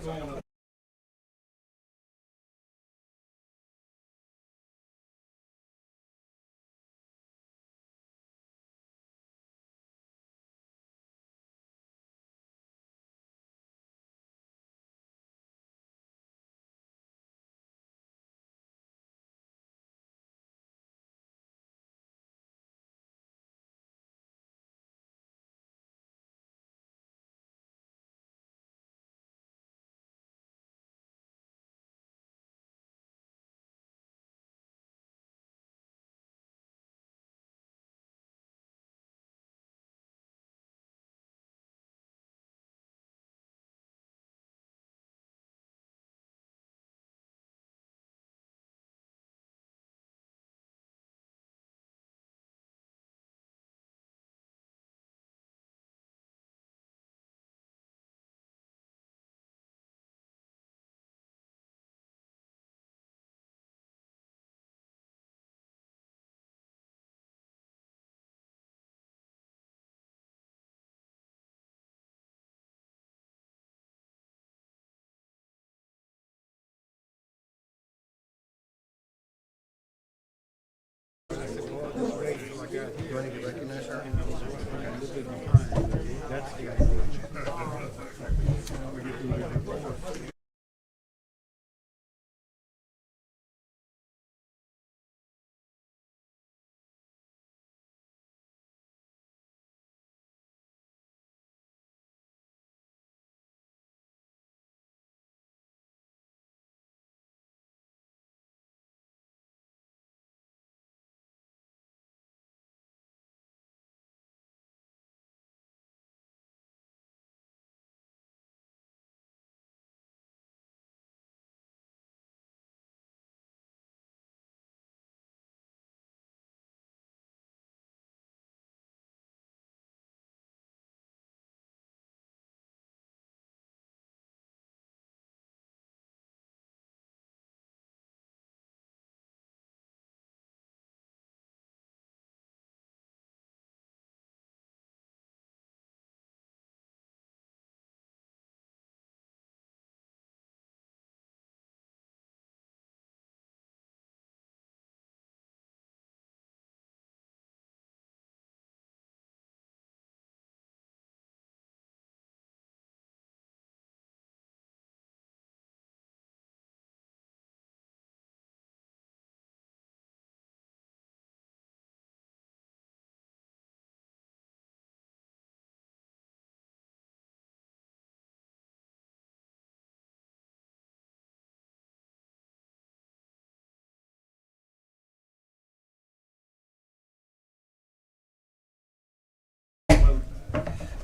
Do I need to recognize her?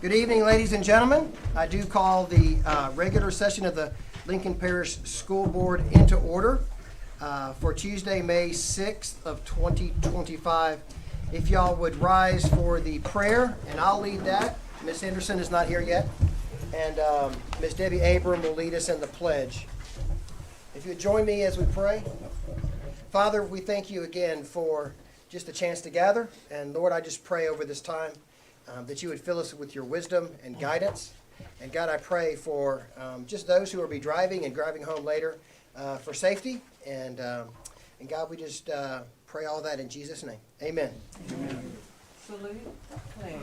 Good evening, ladies and gentlemen. I do call the regular session of the Lincoln Parish School Board into order for Tuesday, May 6th of 2025. If y'all would rise for the prayer, and I'll lead that. Miss Henderson is not here yet. And Miss Debbie Abram will lead us in the pledge. If you would join me as we pray. Father, we thank you again for just a chance to gather. And Lord, I just pray over this time that you would fill us with your wisdom and guidance. And God, I pray for just those who will be driving and driving home later for safety. And God, we just pray all that in Jesus' name. Amen. Amen. Salute, pledge.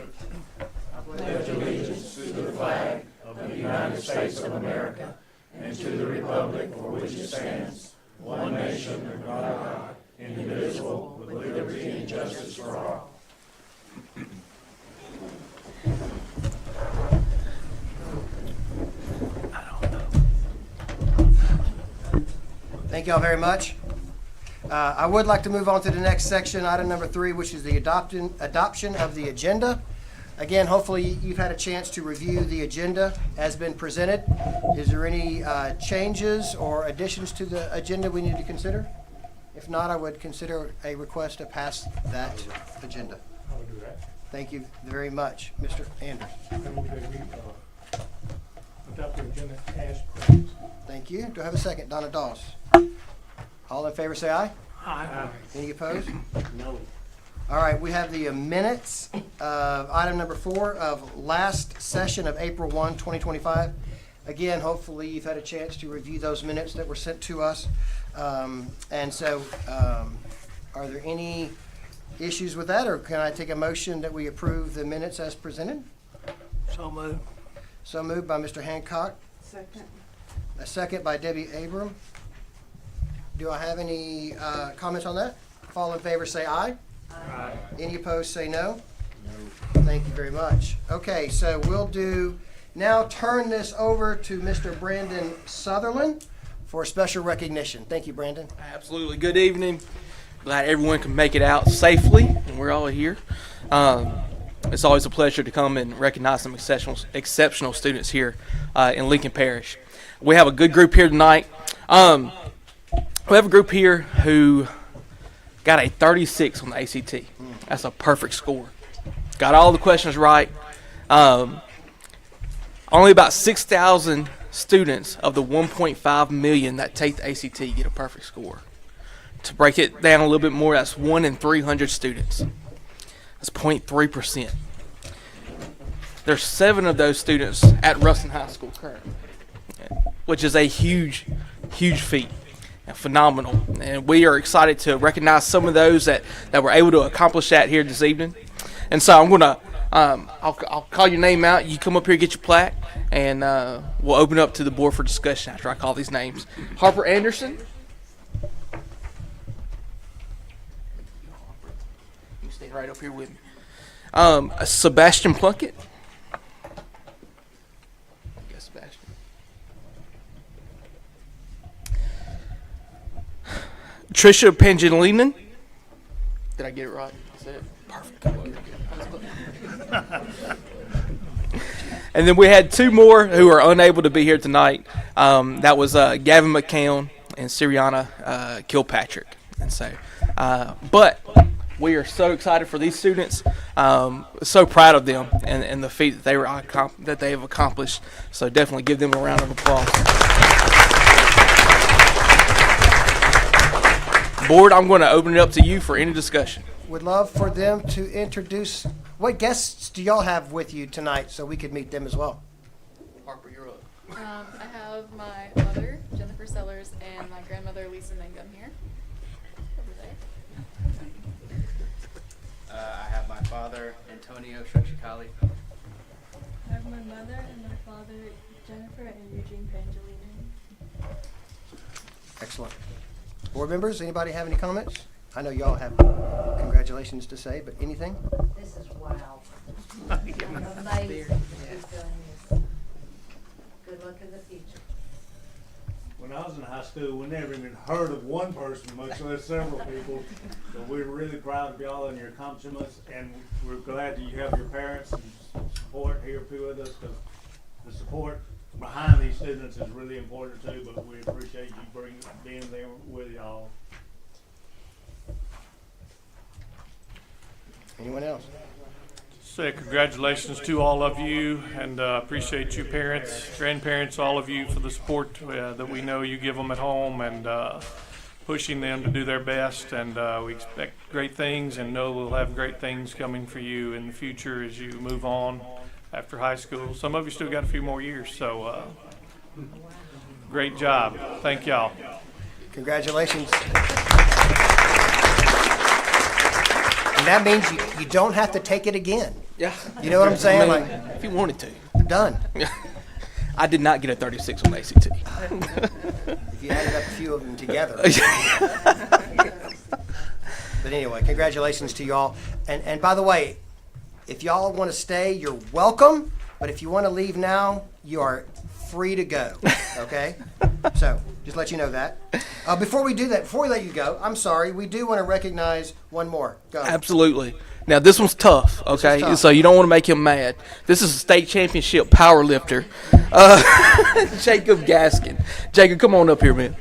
I pledge allegiance to the flag of the United States of America and to the republic for which it stands, one nation under God, indivisible, with liberty and justice for all. Thank you all very much. I would like to move on to the next section, item number 3, which is the adoption of the agenda. Again, hopefully you've had a chance to review the agenda as been presented. Is there any changes or additions to the agenda we need to consider? If not, I would consider a request to pass that agenda. I would do that. Thank you very much, Mr. Anders. I move that we adopt the agenda as printed. Thank you. Do I have a second? Donna Doss. All in favor say aye. Aye. Any opposed? No. All right, we have the minutes of item number 4 of last session of April 1, 2025. Again, hopefully you've had a chance to review those minutes that were sent to us. And so, are there any issues with that, or can I take a motion that we approve the minutes as presented? So moved. So moved by Mr. Hancock, Second. a second by Debbie Abram. Do I have any comments on that? All in favor say aye. Aye. Any opposed say no. No. Thank you very much. Okay, so we'll now turn this over to Mr. Brandon Sutherland for special recognition. Thank you, Brandon. Absolutely. Good evening. Glad everyone can make it out safely, and we're all here. It's always a pleasure to come and recognize some exceptional students here in Lincoln Parish. We have a good group here tonight. We have a group here who got a 36 on the ACT. That's a perfect score. Got all the questions right. Only about 6,000 students of the 1.5 million that take the ACT get a perfect score. To break it down a little bit more, that's 1 in 300 students. That's 0.3%. There's 7 of those students at Ruston High School currently, which is a huge, huge feat and phenomenal. And we are excited to recognize some of those that were able to accomplish that here this evening. And so I'm going to I'll call your name out. You come up here, get your plaque, and we'll open up to the board for discussion after I call these names. Harper Anderson. You stay right up here with me. Sebastian Plunkett. Yes, Sebastian. Trisha Pangelinen. Did I get it right? I said it. Perfect. And then we had 2 more who are unable to be here tonight. That was Gavin McCown and Siriana Kilpatrick. And so, but we are so excited for these students. So proud of them and the feat that they have accomplished. So definitely give them a round of applause. Board, I'm going to open it up to you for any discussion. Would love for them to introduce, what guests do y'all have with you tonight so we could meet them as well? Harper, you're up. I have my mother, Jennifer Sellers, and my grandmother, Lisa Mangum here. Over there. I have my father, Antonio Shrekshikali. I have my mother and my father, Jennifer and Eugene Pangelini. Excellent. Board members, anybody have any comments? I know y'all have congratulations to say, but anything? This is wow. Amazing he's doing this. Good luck in the future. When I was in high school, we never even heard of one person, much less several people. So we're really proud of y'all and your accomplishments, and we're glad that you have your parents and support here with us, because the support behind these students is really important too, but we appreciate you being there with y'all. Anyone else? Say congratulations to all of you, and appreciate you parents, grandparents, all of you for the support that we know you give them at home, and pushing them to do their best. And we expect great things and know we'll have great things coming for you in the future as you move on after high school. Some of you still got a few more years, so great job. Thank y'all. Congratulations. And that means you don't have to take it again. Yeah. You know what I'm saying? I mean, Like, if you wanted to. done. I did not get a 36 on ACT. If you added up a few of them together. But anyway, congratulations to y'all. And by the way, if y'all want to stay, you're welcome. But if you want to leave now, you are free to go. Okay? So, just let you know that. Before we let you go, I'm sorry, we do want to recognize one more. Go. Absolutely. Now, this one's tough, okay? This is tough. So you don't want to make him mad. This is a state championship power lifter, Jacob Gaskin. Jacob, come on up here, man.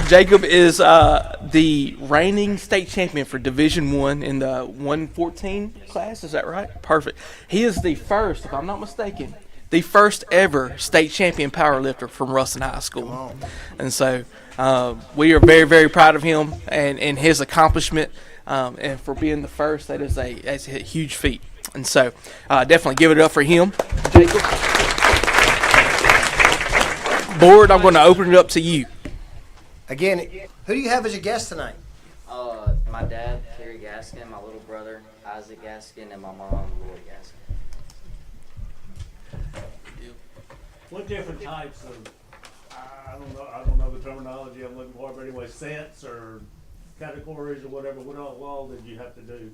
Jacob is the reigning state champion for Division I in the 114 class. Is that right? Perfect. He is the first, if I'm not mistaken, the first ever state champion powerlifter from Ruston High School. And so we are very, very proud of him and his accomplishment. And for being the first, that's a huge feat. And so definitely give it up for him, Jacob. Board, I'm going to open it up to you. Again, who do you have as a guest tonight? My dad, Kerry Gaskin, my little brother, Isaac Gaskin, and my mom, Lori Gaskin. What different types of, I don't know the terminology I'm looking for, but anyway, sets or categories or whatever, what all did you have to do?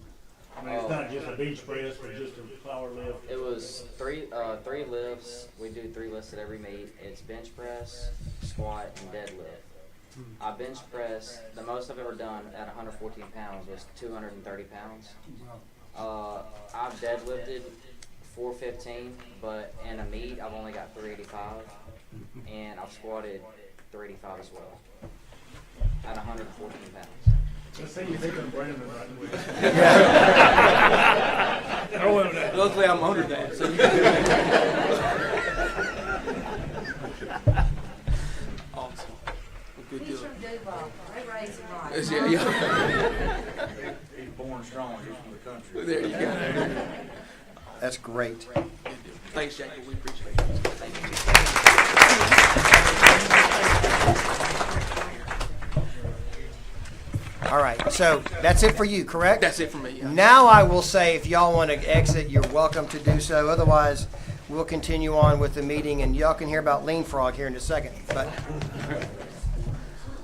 I mean, it's not just a bench press, but just a power lift. It was three lifts. We do 3 lifts at every meet. It's bench press, squat, and deadlift. I bench press, the most I've ever done at 114 pounds was 230 pounds. I've deadlifted 415, but in a meet I've only got 385, and I've squatted 385 as well at 114 pounds. Let's see you taking Brandon right quick. Luckily, I'm under that. So awesome. Good He's deal. from Duval. They raised him right. Yeah. He's born strong, he's from the country. There you go. That's great. Good deal. Thanks, Jacob. We appreciate it. Thank you. All right, so that's it for you, correct? That's it for me. Yeah. Now I will say, if y'all want to exit, you're welcome to do so. Otherwise, we'll continue on with the meeting, and y'all can hear about Lean Frog here in a second. But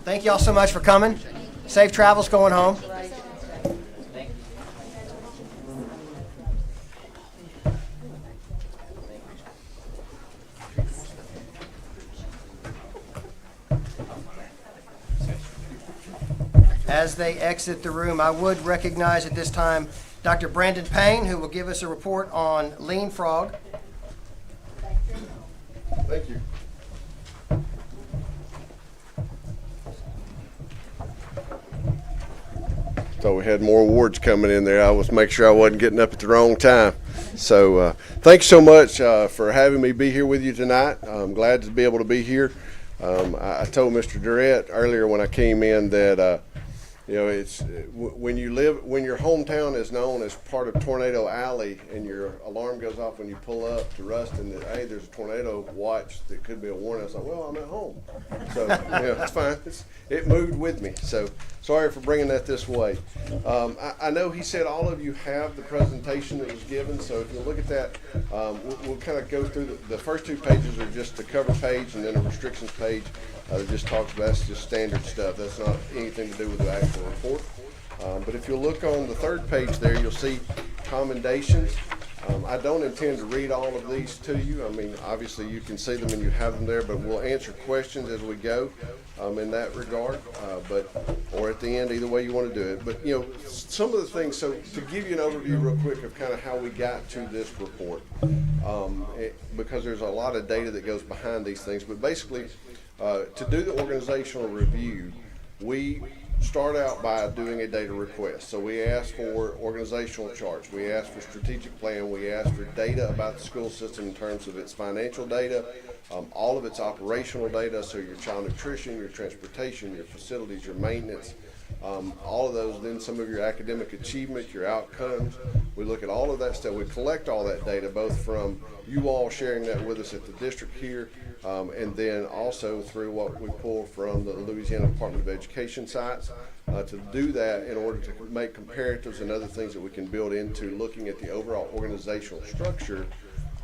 thank y'all so much for coming. Safe travels going home. As they exit the room, I would recognize at this time Dr. Brandon Payne, who will give us a report on Lean Frog. Thank you. Thought we had more awards coming in there. I was making sure I wasn't getting up at the wrong time. So thanks so much for having me be here with you tonight. I'm glad to be able to be here. I told Mr. Durrett earlier when I came in that you know, it's when your hometown is known as part of Tornado Alley and your alarm goes off when you pull up to Ruston that, hey, there's a tornado watch that could be a warning. I was like, well, I'm at home. So, it's fine. It moved with me. So sorry for bringing that this way. I know he said all of you have the presentation that was given. So if you look at that, we'll kind of go through the first 2 pages are just the cover page and then a restrictions page. That just talks about, that's just standard stuff. That's not anything to do with the actual report. But if you look on the 3rd page there, you'll see commendations. I don't intend to read all of these to you. I mean, obviously you can see them and you have them there, but we'll answer questions as we go in that regard, or at the end, either way you want to do it. But, some of the things, so to give you an overview real quick of kind of how we got to this report, because there's a lot of data that goes behind these things, but basically, to do the organizational review, we start out by doing a data request. So we ask for organizational charts, we ask for strategic plan, we ask for data about the school system in terms of its financial data, all of its operational data, so your child nutrition, your transportation, your facilities, your maintenance, all of those, then some of your academic achievement, your outcomes. We look at all of that stuff. We collect all that data, both from you all sharing that with us at the district here, and then also through what we pull from the Louisiana Department of Education sites, to do that in order to make comparatives and other things that we can build into looking at the overall organizational structure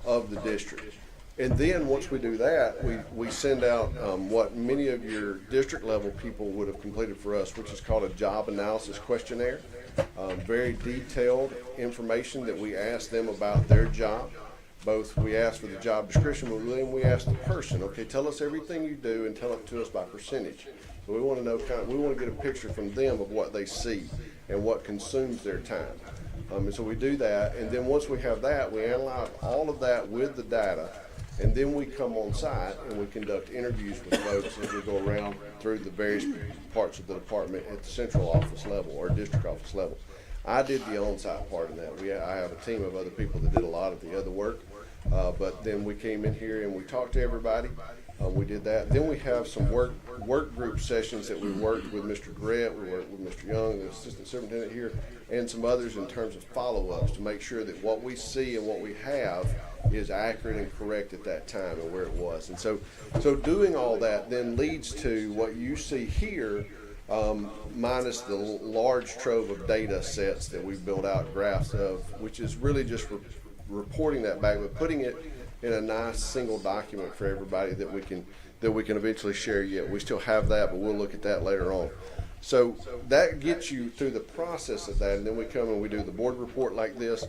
of the district. And then once we do that, we send out what many of your district level people would have completed for us, which is called a job analysis questionnaire. Very detailed information that we ask them about their job. Both we ask for the job description, but then we ask the person, okay, tell us everything you do and tell it to us by percentage. So we want to know we want to get a picture from them of what they see and what consumes their time. And so we do that, and then once we have that, we analyze all of that with the data. And then we come on site and we conduct interviews with folks as we go around through the various parts of the department at the central office level or district office level. I did the on-site part of that. I have a team of other people that did a lot of the other work. But then we came in here and we talked to everybody. We did that. Then we have some work group sessions that we worked with Mr. Grett, we worked with Mr. Young, the assistant superintendent here, and some others in terms of follow-ups to make sure that what we see and what we have is accurate and correct at that time and where it was. And so doing all that then leads to what you see here, minus the large trove of data sets that we've built out graphs of, which is really just reporting that back, but putting it in a nice single document for everybody that we can eventually share. Yet we still have that, but we'll look at that later on. So that gets you through the process of that, and then we come and we do the board report like this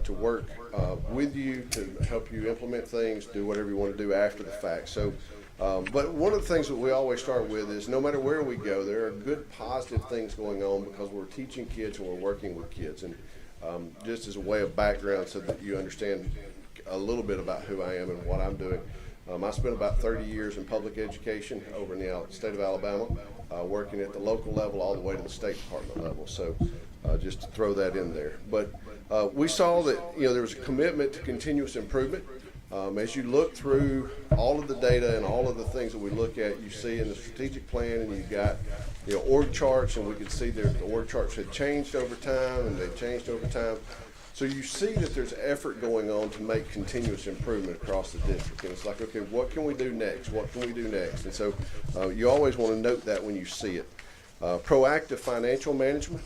to work with you to help you implement things, do whatever you want to do after the fact. So, but one of the things that we always start with is no matter where we go, there are good positive things going on because we're teaching kids and we're working with kids. And just as a way of background so that you understand a little bit about who I am and what I'm doing. I spent about 30 years in public education over in the state of Alabama, working at the local level all the way to the State Department level. So just to throw that in there. But we saw that there was a commitment to continuous improvement. As you look through all of the data and all of the things that we look at, you see in the strategic plan, and you've got org charts, and we could see that the org charts had changed over time, and they changed over time. So you see that there's effort going on to make continuous improvement across the district. And it's like, okay, what can we do next? What can we do next? And so you always want to note that when you see it. Proactive financial management,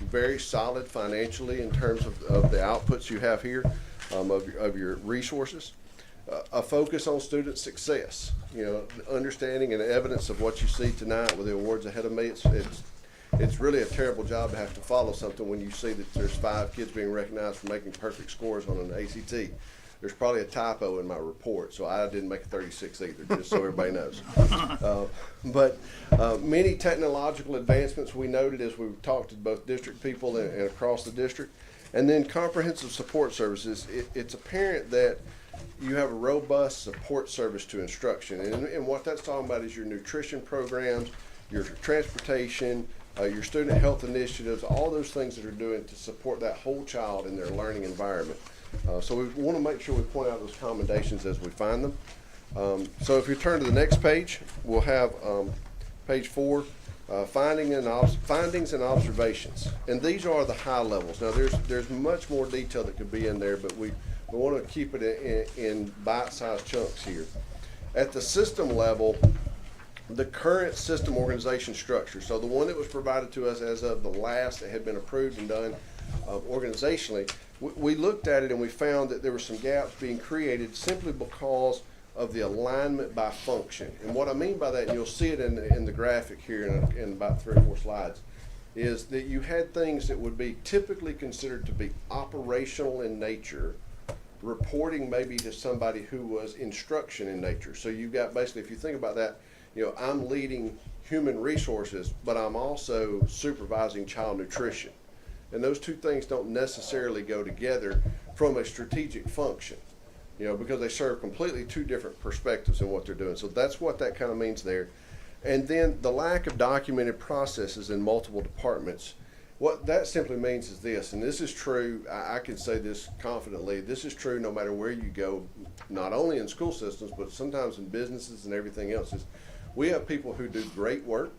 very solid financially in terms of the outputs you have here, of your resources. A focus on student success, understanding and evidence of what you see tonight with the awards ahead of me. It's really a terrible job to have to follow something when you see that there's 5 kids being recognized for making perfect scores on an ACT. There's probably a typo in my report, so I didn't make a 36 either, just so everybody knows. But many technological advancements we noted as we talked to both district people and across the district. And then comprehensive support services. It's apparent that you have a robust support service to instruction. And what that's talking about is your nutrition programs, your transportation, your student health initiatives, all those things that are doing to support that whole child in their learning environment. So we want to make sure we point out those commendations as we find them. So if you turn to the next page, we'll have page 4, findings and observations. And these are the high levels. Now there's much more detail that could be in there, but we want to keep it in bite-sized chunks here. At the system level, the current system organization structure, so the one that was provided to us as of the last that had been approved and done organizationally, we looked at it and we found that there were some gaps being created simply because of the alignment by function. And what I mean by that, and you'll see it in the graphic here in about 3 or 4 slides, is that you had things that would be typically considered to be operational in nature, reporting maybe to somebody who was instruction in nature. So you've got basically, if you think about that, I'm leading human resources, but I'm also supervising child nutrition. And those two things don't necessarily go together from a strategic function, because they serve completely 2 different perspectives in what they're doing. So that's what that kind of means there. And then the lack of documented processes in multiple departments. What that simply means is this, and this is true, I can say this confidently, this is true no matter where you go, not only in school systems, but sometimes in businesses and everything else. We have people who do great work.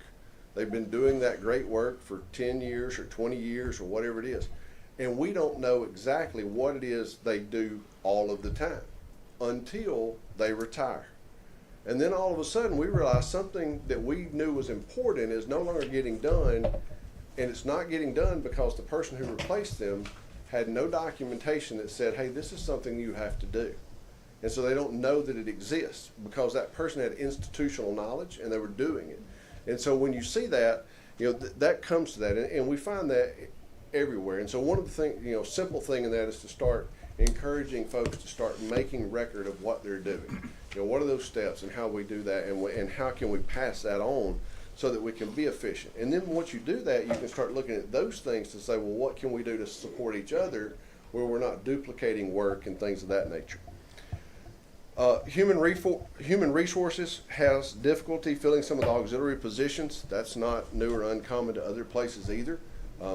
They've been doing that great work for 10 years or 20 years or whatever it is. And we don't know exactly what it is they do all of the time until they retire. And then all of a sudden we realize something that we knew was important is no longer getting done, and it's not getting done because the person who replaced them had no documentation that said, hey, this is something you have to do. And so they don't know that it exists because that person had institutional knowledge and they were doing it. And so when you see that, that comes to that, and we find that everywhere. And so one of the things, simple thing in that is to start encouraging folks to start making record of what they're doing. What are those steps and how we do that, and how can we pass that on so that we can be efficient. And then once you do that, you can start looking at those things to say, well, what can we do to support each other where we're not duplicating work and things of that nature. Human resources has difficulty filling some of the auxiliary positions. That's not new or uncommon to other places either.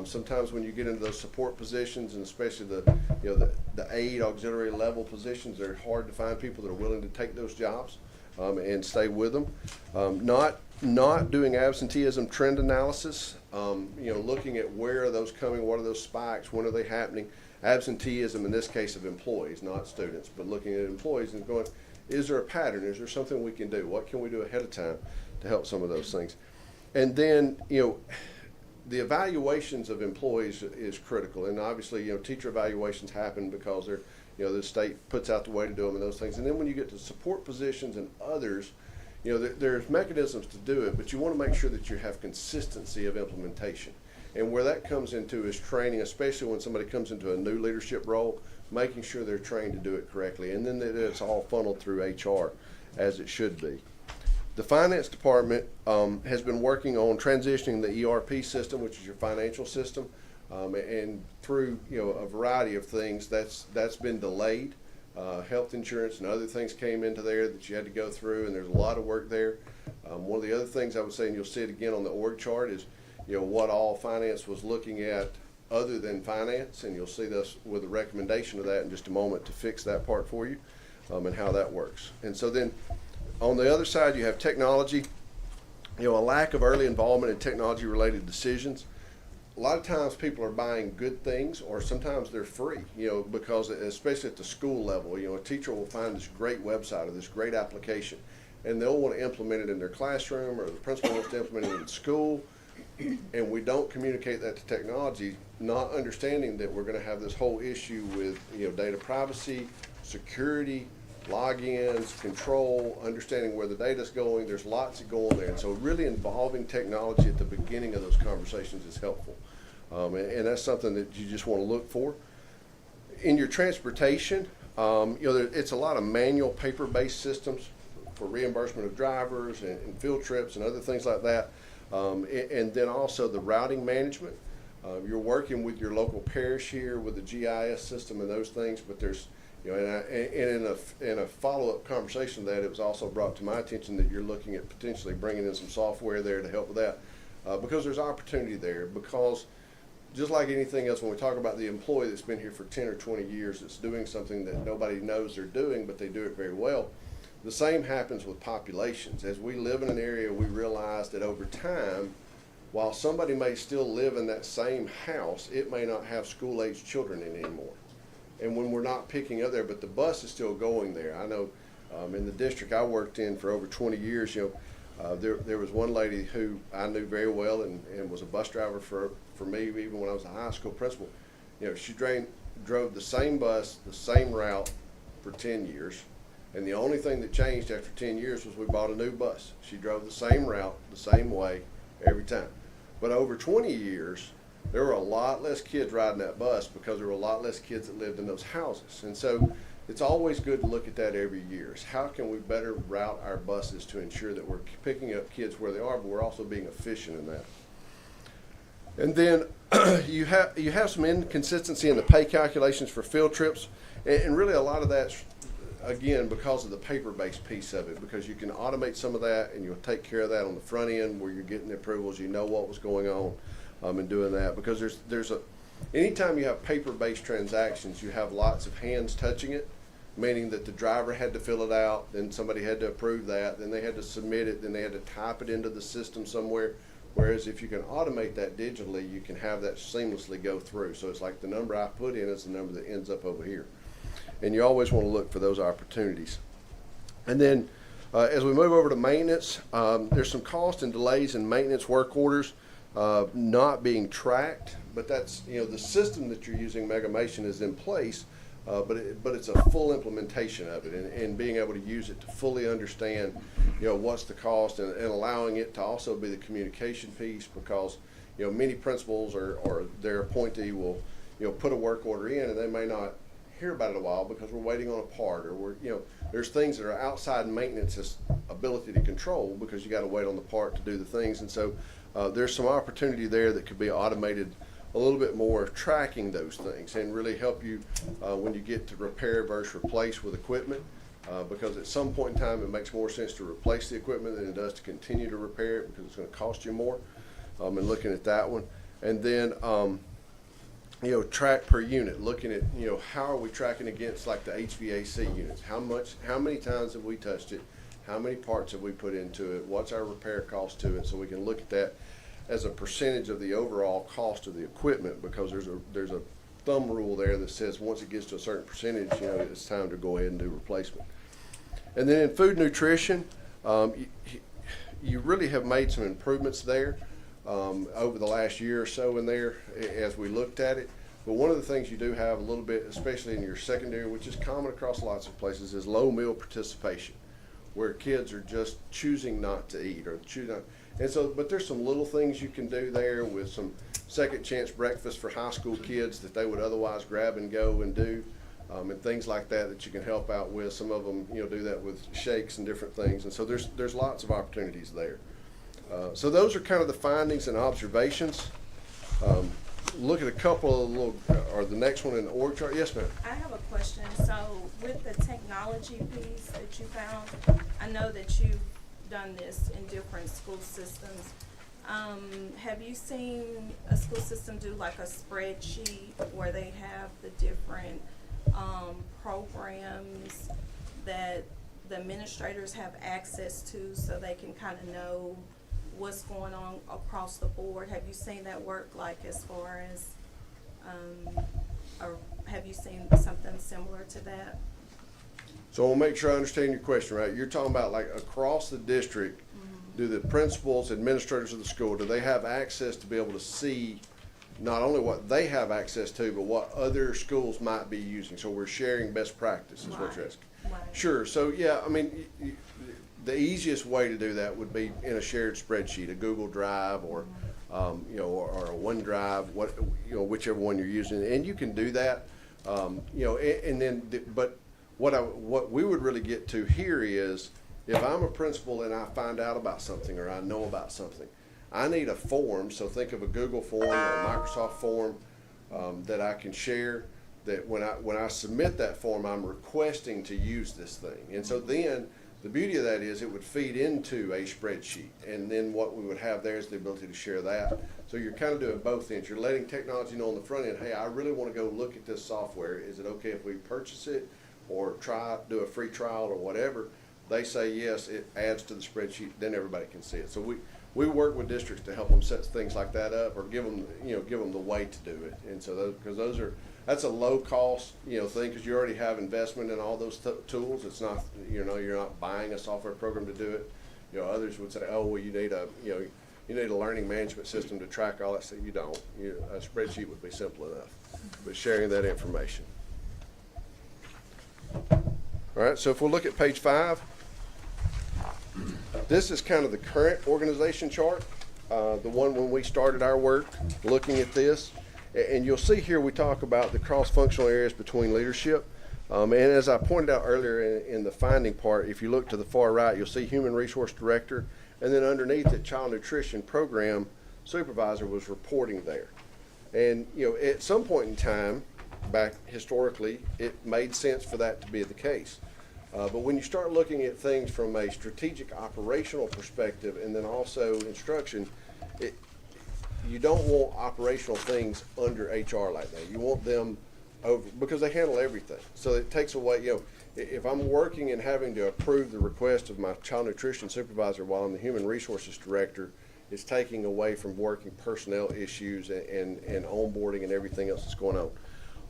Sometimes when you get into those support positions, and especially the aid auxiliary level positions, they're hard to find people that are willing to take those jobs and stay with them. Not doing absenteeism trend analysis, looking at where are those coming, what are those spikes, when are they happening. Absenteeism in this case of employees, not students, but looking at employees and going, is there a pattern? Is there something we can do? What can we do ahead of time to help some of those things? And then, the evaluations of employees is critical. And obviously, teacher evaluations happen because they're, the state puts out the way to do them and those things. And then when you get to support positions and others, there's mechanisms to do it, but you want to make sure that you have consistency of implementation. And where that comes into is training, especially when somebody comes into a new leadership role, making sure they're trained to do it correctly. And then that it's all funneled through HR as it should be. The finance department has been working on transitioning the ERP system, which is your financial system, and through a variety of things that's been delayed. Health insurance and other things came into there that you had to go through, and there's a lot of work there. One of the other things I would say, and you'll see it again on the org chart, is what all finance was looking at other than finance, and you'll see this with a recommendation of that in just a moment to fix that part for you and how that works. And so then on the other side, you have technology, a lack of early involvement in technology related decisions. A lot of times people are buying good things, or sometimes they're free, because especially at the school level, a teacher will find this great website or this great application, and they'll want to implement it in their classroom, or the principal wants to implement it in school, and we don't communicate that to technology, not understanding that we're going to have this whole issue with data privacy, security, logins, control, understanding where the data's going. There's lots that go on there, and so really involving technology at the beginning of those conversations is helpful, and that's something that you just want to look for. In your transportation, it's a lot of manual paper-based systems for reimbursement of drivers and field trips and other things like that, and then also the routing management. You're working with your local parish here with the GIS system and those things, but there's and in a follow-up conversation that it was also brought to my attention that you're looking at potentially bringing in some software there to help with that, because there's opportunity there. Because just like anything else, when we talk about the employee that's been here for 10 or 20 years that's doing something that nobody knows they're doing, but they do it very well, the same happens with populations. As we live in an area, we realize that over time, while somebody may still live in that same house, it may not have school-age children in it anymore. And when we're not picking up there, but the bus is still going there. I know in the district I worked in for over 20 years, there was one lady who I knew very well and was a bus driver for me even when I was a high school principal. She drove the same bus, the same route for 10 years. And the only thing that changed after 10 years was we bought a new bus. She drove the same route, the same way, every time. But over 20 years, there were a lot less kids riding that bus because there were a lot less kids that lived in those houses. And so it's always good to look at that every year. Is how can we better route our buses to ensure that we're picking up kids where they are, but we're also being efficient in that. And then you have some inconsistency in the pay calculations for field trips. And really a lot of that's, again, because of the paper-based piece of it, because you can automate some of that and you'll take care of that on the front end where you're getting the approvals, what was going on. And doing that, because anytime you have paper-based transactions, you have lots of hands touching it, meaning that the driver had to fill it out, then somebody had to approve that, then they had to submit it, then they had to type it into the system somewhere. Whereas if you can automate that digitally, you can have that seamlessly go through. So it's like the number I put in is the number that ends up over here. And you always want to look for those opportunities. And then as we move over to maintenance, there's some cost and delays in maintenance work orders. Not being tracked, but that's the system that you're using, Megamation, is in place, but it's a full implementation of it, and being able to use it to fully understand what's the cost, and allowing it to also be the communication piece, because many principals or their appointee will put a work order in and they may not hear about it a while because we're waiting on a part, or there's things that are outside maintenance's ability to control because you got to wait on the part to do the things. And so there's some opportunity there that could be automated a little bit more, tracking those things, and really help you when you get to repair versus replace with equipment, because at some point in time it makes more sense to replace the equipment than it does to continue to repair it, because it's going to cost you more, and looking at that one. And then, track per unit, looking at, how are we tracking against like the HVAC units? How many times have we touched it? How many parts have we put into it? What's our repair cost to it? So we can look at that as a percentage of the overall cost of the equipment, because there's a thumb rule there that says once it gets to a certain percentage, it's time to go ahead and do replacement. And then in food nutrition, you really have made some improvements there over the last year or so in there as we looked at it. But one of the things you do have a little bit, especially in your secondary, which is common across lots of places, is low meal participation, where kids are just choosing not to eat or choosing. And so, but there's some little things you can do there with some second chance breakfast for high school kids that they would otherwise grab and go and do, and things like that you can help out with. Some of them, do that with shakes and different things. And so there's lots of opportunities there. So those are kind of the findings and observations. Look at a couple of or the next one in the org chart. Yes, ma'am. I have a question. So with the technology piece that you found, I know that you've done this in different school systems. Have you seen a school system do like a spreadsheet where they have the different programs that the administrators have access to, so they can kind of know what's going on across the board? Have you seen that work, like as far as, or have you seen something similar to that? So I'll make sure I understand your question, right? You're talking about like across the district, do the principals, administrators of the school, do they have access to be able to see not only what they have access to, but what other schools might be using? So we're sharing best practice is what you're asking. Right. Sure. So yeah, I mean, the easiest way to do that would be in a shared spreadsheet, a Google Drive or, or a OneDrive, whichever one you're using, and you can do that, and then, but what we would really get to here is, if I'm a principal and I find out about something or I know about something, I need a form. So think of a Google form or a Microsoft form that I can share, that when I submit that form, I'm requesting to use this thing. And so then the beauty of that is it would feed into a spreadsheet. And then what we would have there is the ability to share that. So you're kind of doing both ends. You're letting technology know on the front end, hey, I really want to go look at this software. Is it okay if we purchase it or do a free trial or whatever? They say yes, it adds to the spreadsheet, then everybody can see it. So we work with districts to help them set things like that up, or give them the way to do it. And so that's a low cost thing, because you already have investment in all those tools. It's not you're not buying a software program to do it. Others would say, oh well, you need a learning management system to track all that stuff. You don't. A spreadsheet would be simple enough. But sharing that information. All right, so if we'll look at page 5, this is kind of the current organization chart, the one when we started our work looking at this. And you'll see here we talk about the cross-functional areas between leadership. And as I pointed out earlier in the finding part, if you look to the far right, you'll see Human Resource Director, and then underneath it, Child Nutrition Program Supervisor was reporting there. And at some point in time, back historically, it made sense for that to be the case. But when you start looking at things from a strategic operational perspective and then also instruction, you don't want operational things under HR like that. You want them over, because they handle everything. So it takes away, if I'm working and having to approve the request of my child nutrition supervisor while I'm the human resources director, it's taking away from working personnel issues and onboarding and everything else that's going on.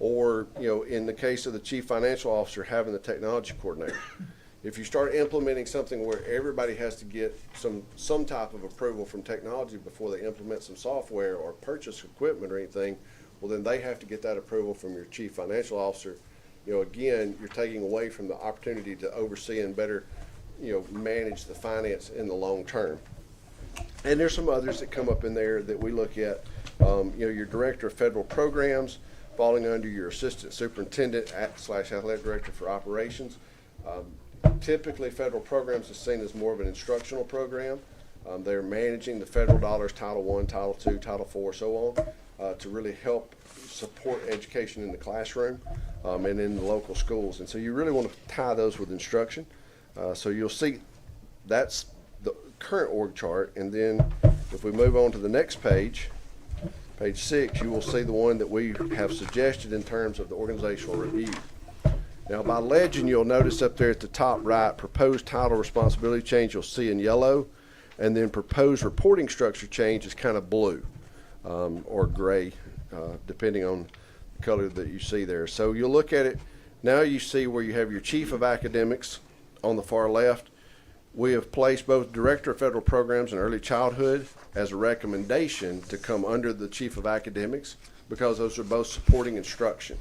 Or, in the case of the chief financial officer having the technology coordinator, if you start implementing something where everybody has to get some type of approval from technology before they implement some software or purchase equipment or anything, well, then they have to get that approval from your chief financial officer. Again, you're taking away from the opportunity to oversee and better, manage the finance in the long term. And there's some others that come up in there that we look at. Your director of federal programs, falling under your assistant superintendent / athletic director for operations. Typically, federal programs is seen as more of an instructional program. They're managing the federal dollars, Title I, Title II, Title IV, so on, to really help support education in the classroom and in the local schools. And so you really want to tie those with instruction. So you'll see that's the current org chart. And then if we move on to the next page, page 6, you will see the one that we have suggested in terms of the organizational review. Now, by legend, you'll notice up there at the top right, proposed title responsibility change you'll see in yellow, and then proposed reporting structure change is kind of blue or gray, depending on the color that you see there. So you'll look at it. Now you see where you have your chief of academics on the far left. We have placed both Director of Federal Programs and Early Childhood as a recommendation to come under the Chief of Academics because those are both supporting instruction.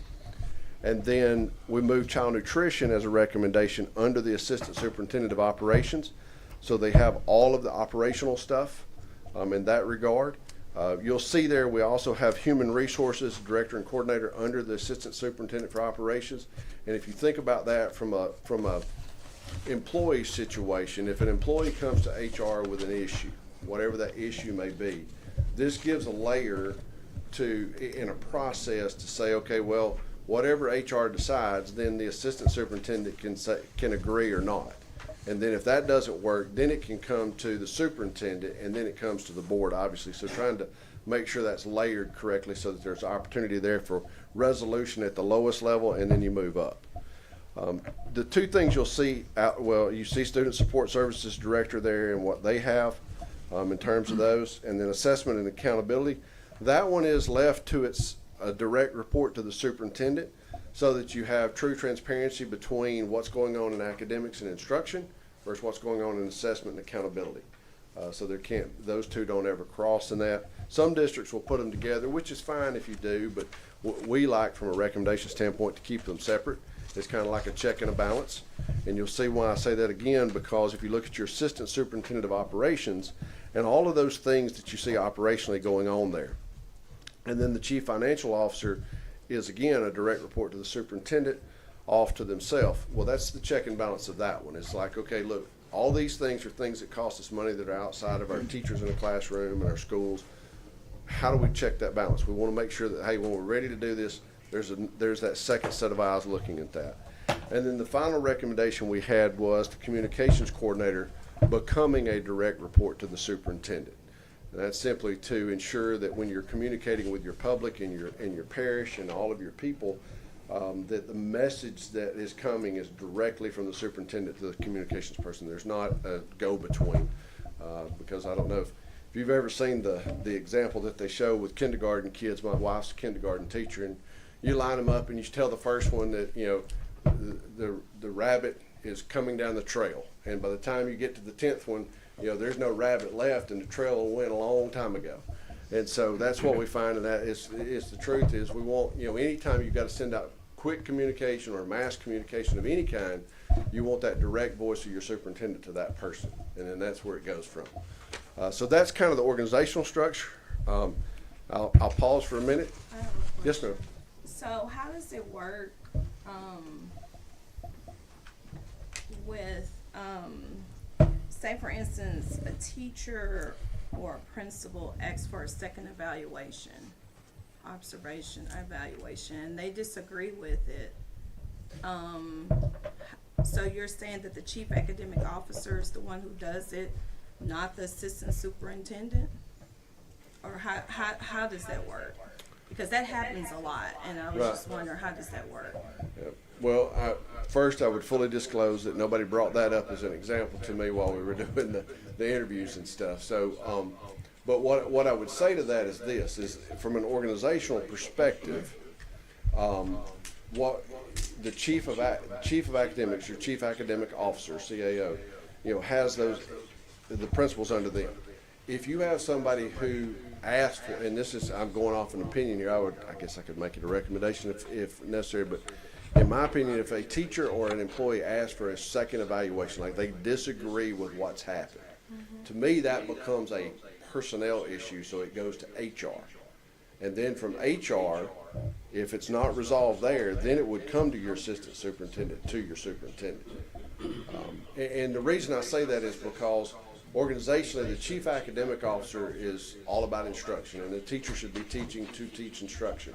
And then we moved Child Nutrition as a recommendation under the Assistant Superintendent of Operations. So they have all of the operational stuff in that regard. You'll see there we also have Human Resources Director and Coordinator under the Assistant Superintendent for Operations. And if you think about that from a employee situation, if an employee comes to HR with an issue, whatever that issue may be, this gives a layer to in a process to say, okay, well, whatever HR decides, then the assistant superintendent can agree or not. And then if that doesn't work, then it can come to the superintendent, and then it comes to the board, obviously. So trying to make sure that's layered correctly so that there's opportunity there for resolution at the lowest level, and then you move up. The two things you'll see, you see Student Support Services Director there and what they have in terms of those, and then Assessment and Accountability. That one is left to its direct report to the superintendent so that you have true transparency between what's going on in academics and instruction versus what's going on in assessment and accountability. So those two don't ever cross in that. Some districts will put them together, which is fine if you do, but we like from a recommendation standpoint to keep them separate. It's kind of like a check and a balance. And you'll see why I say that again, because if you look at your Assistant Superintendent of Operations and all of those things that you see operationally going on there. And then the Chief Financial Officer is, again, a direct report to the superintendent, off to themselves. Well, that's the check and balance of that one. It's like, okay, look, all these things are things that cost us money that are outside of our teachers in the classroom and our schools. How do we check that balance? We want to make sure that, hey, when we're ready to do this, there's that second set of eyes looking at that. And then the final recommendation we had was the communications coordinator becoming a direct report to the superintendent. And that's simply to ensure that when you're communicating with your public and your parish and all of your people, that the message that is coming is directly from the superintendent to the communications person. There's not a go-between, because I don't know if you've ever seen the example that they show with kindergarten kids. My wife's a kindergarten teacher, and you line them up and you tell the first one that, the rabbit is coming down the trail. And by the time you get to the 10th one, there's no rabbit left and the trail went a long time ago. And so that's what we find, and that is the truth is we want, anytime you've got to send out quick communication or mass communication of any kind, you want that direct voice of your superintendent to that person. And then that's where it goes from. So that's kind of the organizational structure. I'll pause for a minute. I have a question. Yes, ma'am. So how does it work with, say for instance, a teacher or a principal asks for a second observation, and they disagree with it. So you're saying that the chief academic officer is the one who does it, not the assistant superintendent? Or how does that work? Because that happens a lot, and I was just wondering, how does that work? Yeah. Well, first I would fully disclose that nobody brought that up as an example to me while we were doing the interviews and stuff. So, but what I would say to that is this, is from an organizational perspective, what the chief of academics, your chief academic officer, CAO, has the principals under them. If you have somebody who asks for, and I'm going off an opinion here, I guess I could make it a recommendation if necessary, but in my opinion, if a teacher or an employee asks for a second evaluation, like they disagree with what's happened, to me that becomes a personnel issue, so it goes to HR. And then from HR, if it's not resolved there, then it would come to your assistant superintendent, to your superintendent. And the reason I say that is because organizationally, the chief academic officer is all about instruction, and the teacher should be teaching to teach instruction.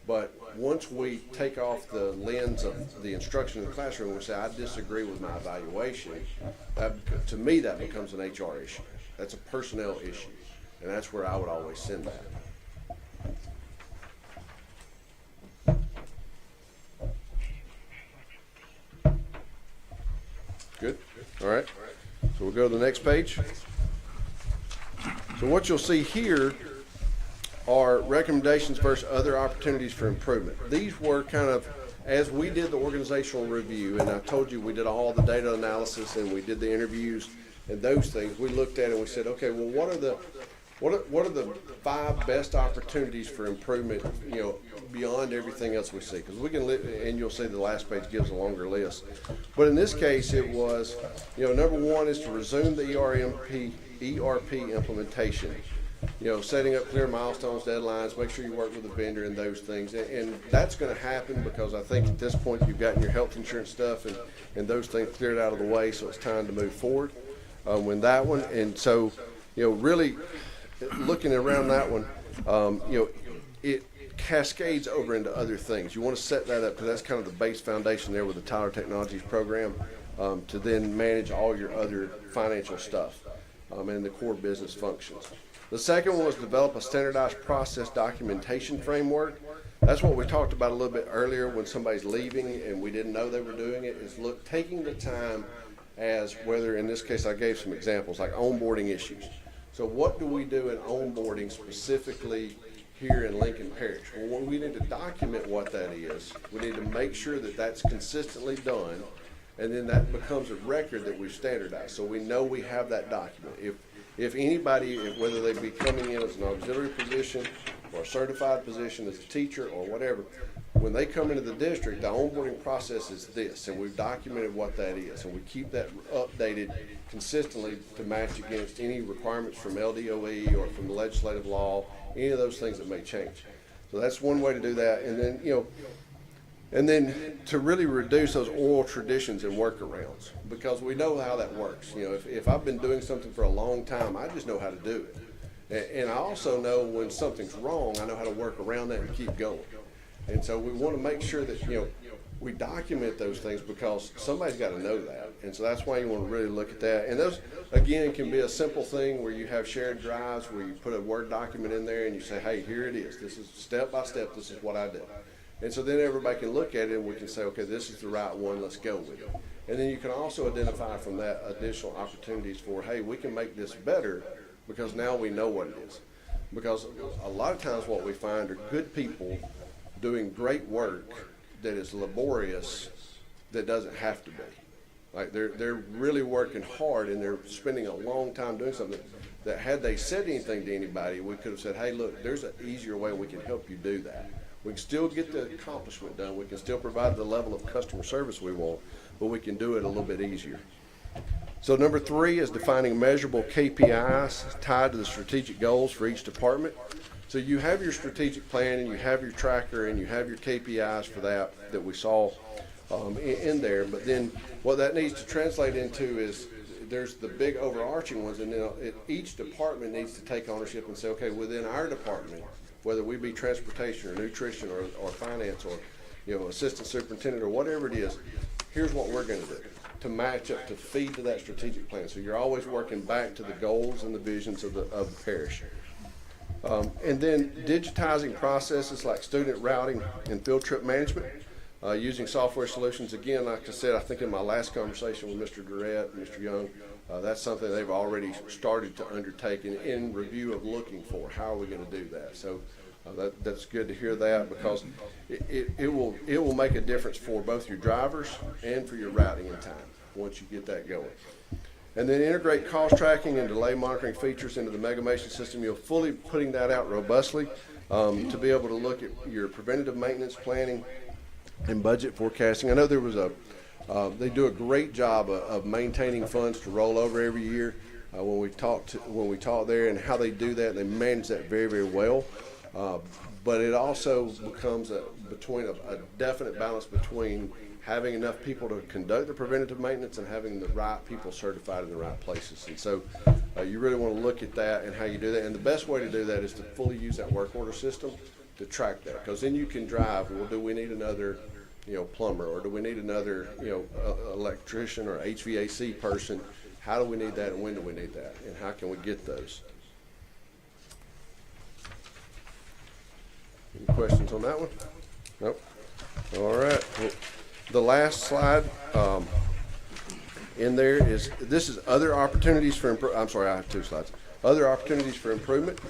But once we take off the lens of the instruction in the classroom and say, I disagree with my evaluation, to me that becomes an HR issue. That's a personnel issue, and that's where I would always send that. Good. All right. So we'll go to the next page. So what you'll see here are recommendations versus other opportunities for improvement. These were kind of, as we did the organizational review, and I told you we did all the data analysis and we did the interviews and those things, we looked at it and we said, okay, well, what are the 5 best opportunities for improvement, beyond everything else we see? Because we can, and you'll see the last page gives a longer list. But in this case, it was, number 1 is to resume the ERP implementation. Setting up clear milestones, deadlines, make sure you work with the vendor and those things. And that's going to happen because I think at this point you've gotten your health insurance stuff and those things cleared out of the way, so it's time to move forward with that one. And so, really looking around that one, it cascades over into other things. You want to set that up because that's kind of the base foundation there with the Tyler Technologies program to then manage all your other financial stuff and the core business functions. The second one was develop a standardized process documentation framework. That's what we talked about a little bit earlier when somebody's leaving and we didn't know they were doing it, is taking the time as whether, in this case I gave some examples, like onboarding issues. So what do we do in onboarding specifically here in Lincoln Parish? Well, we need to document what that is. We need to make sure that that's consistently done, and then that becomes a record that we've standardized. So we know we have that document. If anybody, whether they be coming in as an auxiliary position or a certified position as a teacher or whatever, when they come into the district, the onboarding process is this, and we've documented what that is, and we keep that updated consistently to match against any requirements from LDOE or from the legislative law, any of those things that may change. So that's one way to do that. And then, to really reduce those oral traditions and workarounds, because we know how that works. If I've been doing something for a long time, I just know how to do it. And I also know when something's wrong, I know how to work around that and keep going. And so we want to make sure that, we document those things because somebody's got to know that. And so that's why you want to really look at that. And those, again, can be a simple thing where you have shared drives where you put a Word document in there and you say, hey, here it is. This is step by step. This is what I do. And so then everybody can look at it and we can say, okay, this is the right one. Let's go with it. And then you can also identify from that additional opportunities for, hey, we can make this better because now we know what it is. Because a lot of times what we find are good people doing great work that is laborious that doesn't have to be. Like they're really working hard and they're spending a long time doing something that had they said anything to anybody, we could have said, hey, look, there's an easier way we can help you do that. We can still get the accomplishment done. We can still provide the level of customer service we want, but we can do it a little bit easier. So number 3 is defining measurable KPIs tied to the strategic goals for each department. So you have your strategic plan and you have your tracker and you have your KPIs for that we saw in there. But then what that needs to translate into is there's the big overarching ones, and then each department needs to take ownership and say, okay, within our department, whether we be transportation or nutrition or finance or assistant superintendent or whatever it is, here's what we're going to do to match up, to feed to that strategic plan. So you're always working back to the goals and the visions of the parish. And then digitizing processes like student routing and field trip management, using software solutions. Again, like I said, I think in my last conversation with Mr. Durrett and Mr. Young, that's something they've already started to undertake in review of looking for. How are we going to do that? So that's good to hear that, because it will make a difference for both your drivers and for your routing in time once you get that going. And then integrate cost tracking and delay monitoring features into the Megamation system. You're fully putting that out robustly to be able to look at your preventative maintenance planning and budget forecasting. I know there was they do a great job of maintaining funds to roll over every year. When we talk there and how they do that, they manage that very, very well. But it also becomes a definite balance between having enough people to conduct the preventative maintenance and having the right people certified in the right places. And so you really want to look at that and how you do that. And the best way to do that is to fully use that work order system to track that, because then you can drive, well, do we need another plumber, or do we need another electrician or HVAC person? How do we need that, and when do we need that, and how can we get those? Any questions on that one? Nope. All right. Well, the last slide in there is, this is other opportunities for, I'm sorry, I have 2 slides. Other opportunities for improvement.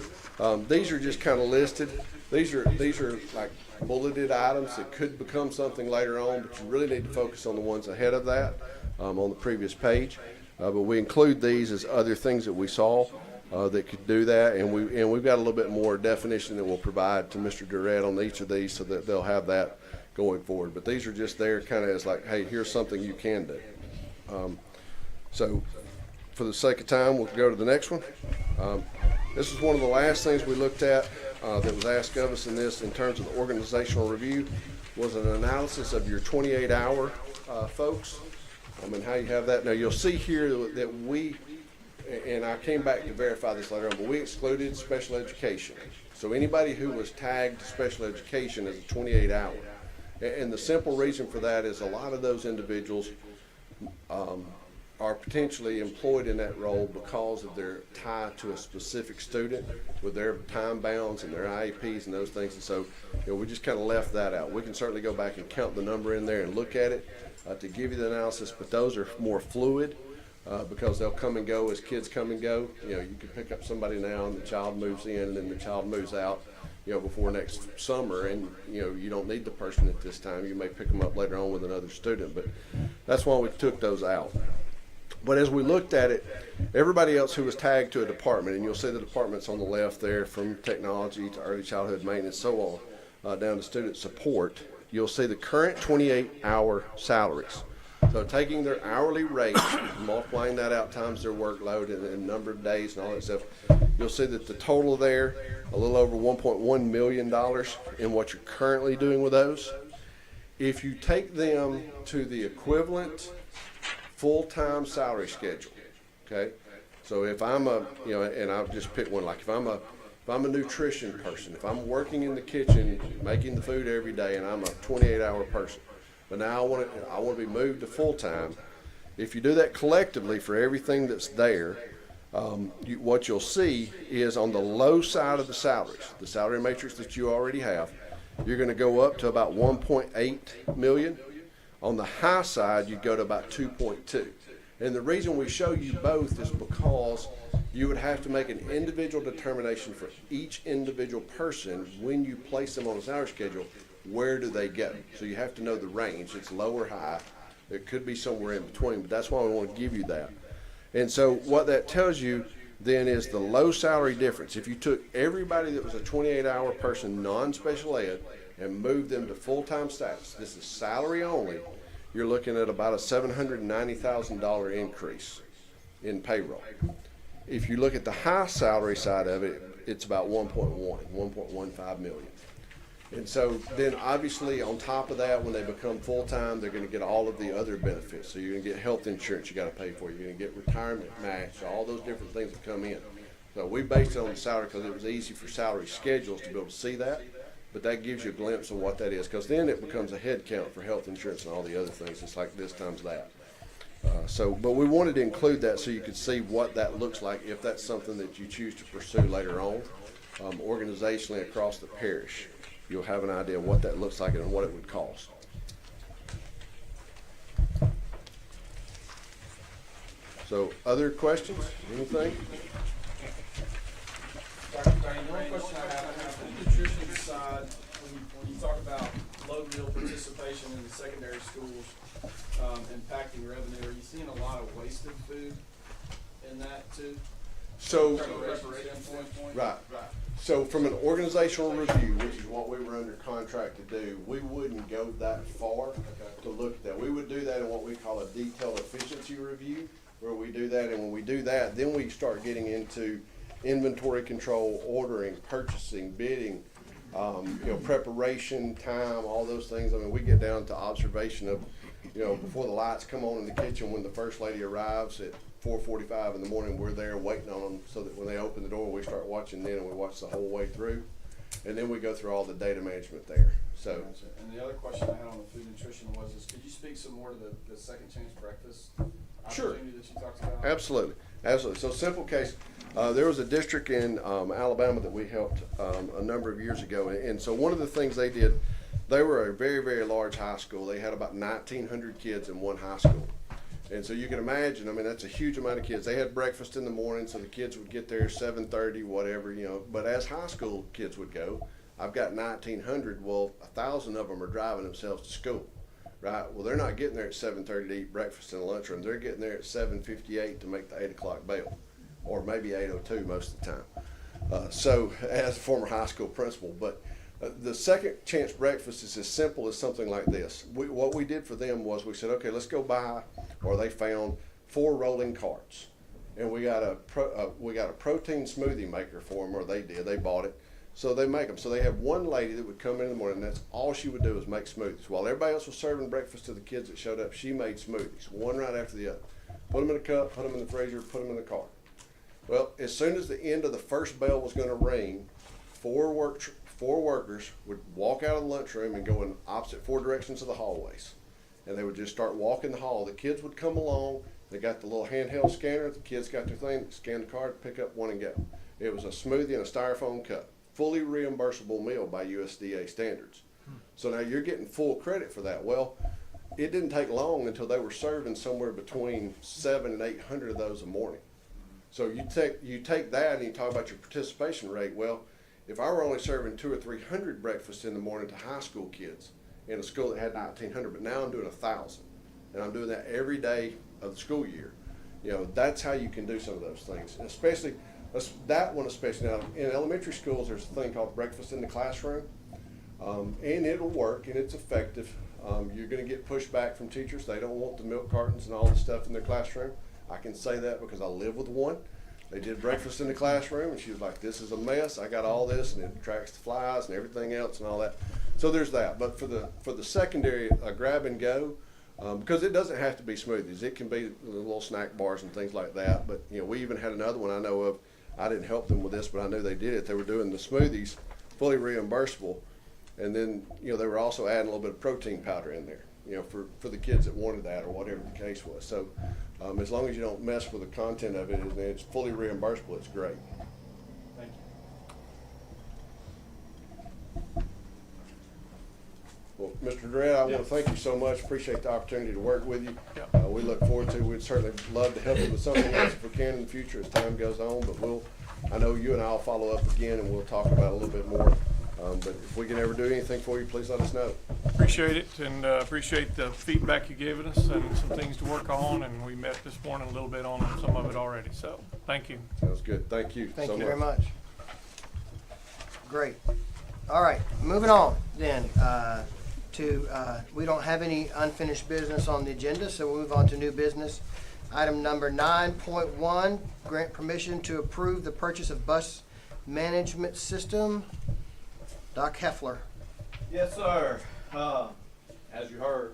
These are just kind of listed. These are like bulleted items that could become something later on, but you really need to focus on the ones ahead of that on the previous page. But we include these as other things that we saw that could do that, and we've got a little bit more definition that we'll provide to Mr. Durrett on each of these so that they'll have that going forward. But these are just there kind of as like, hey, here's something you can do. So for the sake of time, we'll go to the next one. This is one of the last things we looked at that was asked of us in this in terms of the organizational review, was an analysis of your 28-hour folks and how you have that. Now you'll see here that we, and I came back to verify this later on, but we excluded special education. So anybody who was tagged special education as a 28-hour. And the simple reason for that is a lot of those individuals are potentially employed in that role because of their tie to a specific student with their time bounds and their IEPs and those things. And so, we just kind of left that out. We can certainly go back and count the number in there and look at it to give you the analysis, but those are more fluid because they'll come and go as kids come and go. You can pick up somebody now and the child moves in and then the child moves out, before next summer, and you don't need the person at this time. You may pick them up later on with another student, but that's why we took those out. But as we looked at it, everybody else who was tagged to a department, and you'll see the departments on the left there, from technology to early childhood maintenance, so on, down to student support, you'll see the current 28-hour salaries. So taking their hourly rate, multiplying that out times their workload and number of days and all that stuff, you'll see that the total there, a little over $1.1 million in what you're currently doing with those. If you take them to the equivalent full-time salary schedule, okay? So if I'm and I'll just pick one, like if I'm a nutrition person, if I'm working in the kitchen making the food every day and I'm a 28-hour person, but now I want to be moved to full-time, if you do that collectively for everything that's there, what you'll see is on the low side of the salaries, the salary matrix that you already have, you're going to go up to about 1.8 million. On the high side, you go to about 2.2. And the reason we show you both is because you would have to make an individual determination for each individual person when you place them on a salary schedule, where do they go? So you have to know the range. It's low or high. It could be somewhere in between, but that's why we want to give you that. And so what that tells you then is the low salary difference. If you took everybody that was a 28-hour person, non-special ed, and moved them to full-time status, this is salary only, you're looking at about a $790,000 increase in payroll. If you look at the high salary side of it, it's about 1.15 million. And so then obviously on top of that, when they become full-time, they're going to get all of the other benefits. So you're going to get health insurance you got to pay for. You're going to get retirement match, all those different things that come in. So we based it on the salary because it was easy for salary schedules to be able to see that. But that gives you a glimpse of what that is, because then it becomes a head count for health insurance and all the other things. It's like this times that. But we wanted to include that so you could see what that looks like if that's something that you choose to pursue later on, organizationally across the parish. You'll have an idea of what that looks like and what it would cost. So, other questions? Anything? Dr. Payne, one question I have on the nutrition side, when you talk about low meal participation in the secondary schools impacting revenue, are you seeing a lot of wasted food in that too? So, from a reparation standpoint? right. So from an organizational review, which is what we were under contract to do, we wouldn't go that far to look at that. We would do that in what we call a detailed efficiency review, where we do that, and when we do that, then we start getting into inventory control, ordering, purchasing, bidding, preparation, time, all those things. I mean, we get down to observation of, before the lights come on in the kitchen, when the first lady arrives at 4:45 in the morning, we're there waiting on them so that when they open the door, we start watching then, and we watch the whole way through. And then we go through all the data management there. So. And the other question I had on the food nutrition was, could you speak some more to the second chance breakfast opportunity that you talked about? Absolutely. So simple case, there was a district in Alabama that we helped a number of years ago. And so one of the things they did, they were a very, very large high school. They had about 1,900 kids in one high school. And so you can imagine, I mean, that's a huge amount of kids. They had breakfast in the morning, so the kids would get there 7:30, whatever, you know. But as high school kids would go, I've got 1,900. Well, 1,000 of them are driving themselves to school, right? Well, they're not getting there at 7:30 to eat breakfast in the lunchroom. They're getting there at 7:58 to make the 8 o'clock bell, or maybe 8:02 most of the time. So, as a former high school principal, but the second chance breakfast is as simple as something like this. What we did for them was we said, okay, let's go buy, or they found 4 rolling carts, and we got a protein smoothie maker for them, or they did. They bought it, so they make them. So they have one lady that would come in the morning, and that's all she would do is make smoothies. While everybody else was serving breakfast to the kids that showed up, she made smoothies, one right after the other. Put them in a cup, put them in the freezer, put them in the cart. Well, as soon as the end of the first bell was going to ring, 4 workers would walk out of the lunchroom and go in opposite 4 directions of the hallways. And they would just start walking the hall. The kids would come along. They got the little handheld scanner. The kids got their thing, scan the card, pick up one and go. It was a smoothie in a styrofoam cup. Fully reimbursable meal by USDA standards. So now you're getting full credit for that. Well, it didn't take long until they were serving somewhere between 700 and 800 of those a morning. So you take that and you talk about your participation rate. Well, if I were only serving 200 or 300 breakfasts in the morning to high school kids in a school that had 1,900, but now I'm doing 1,000, and I'm doing that every day of the school year. You know, that's how you can do some of those things, and especially that one. Especially now in elementary schools, there's a thing called breakfast in the classroom, and it'll work and it's effective. You're going to get pushback from teachers. They don't want the milk cartons and all the stuff in their classroom. I can say that because I live with one. They did breakfast in the classroom, and she was like, "This is a mess. I got all this, and it attracts the flies and everything else and all that." So there's that. But for the secondary, grab and go, because it doesn't have to be smoothies. It can be little snack bars and things like that. But you know, we even had another one I know of. I didn't help them with this, but I knew they did it. They were doing the smoothies, fully reimbursable, and then you know they were also adding a little bit of protein powder in there. You know, for the kids that wanted that or whatever the case was. So as long as you don't mess with the content of it and it's fully reimbursable, it's great. Thank you. Well, Mr. Durrett, I want to thank you so much. Appreciate the opportunity to work with you. Yeah. We look forward to. We'd certainly love to help you with something else if we can in the future as time goes on. But I know you and I will follow up again, and we'll talk about it a little bit more. But if we can ever do anything for you, please let us know. Appreciate it, and appreciate the feedback you gave us and some things to work on, and we met this morning a little bit on some of it already, so thank you. Sounds good. Thank you. Thank you very much. Great. All right, moving on then we don't have any unfinished business on the agenda, so we'll move on to new business. Item number 9.1, grant permission to approve the purchase of bus management system. Doc Heffler. Yes, sir. As you heard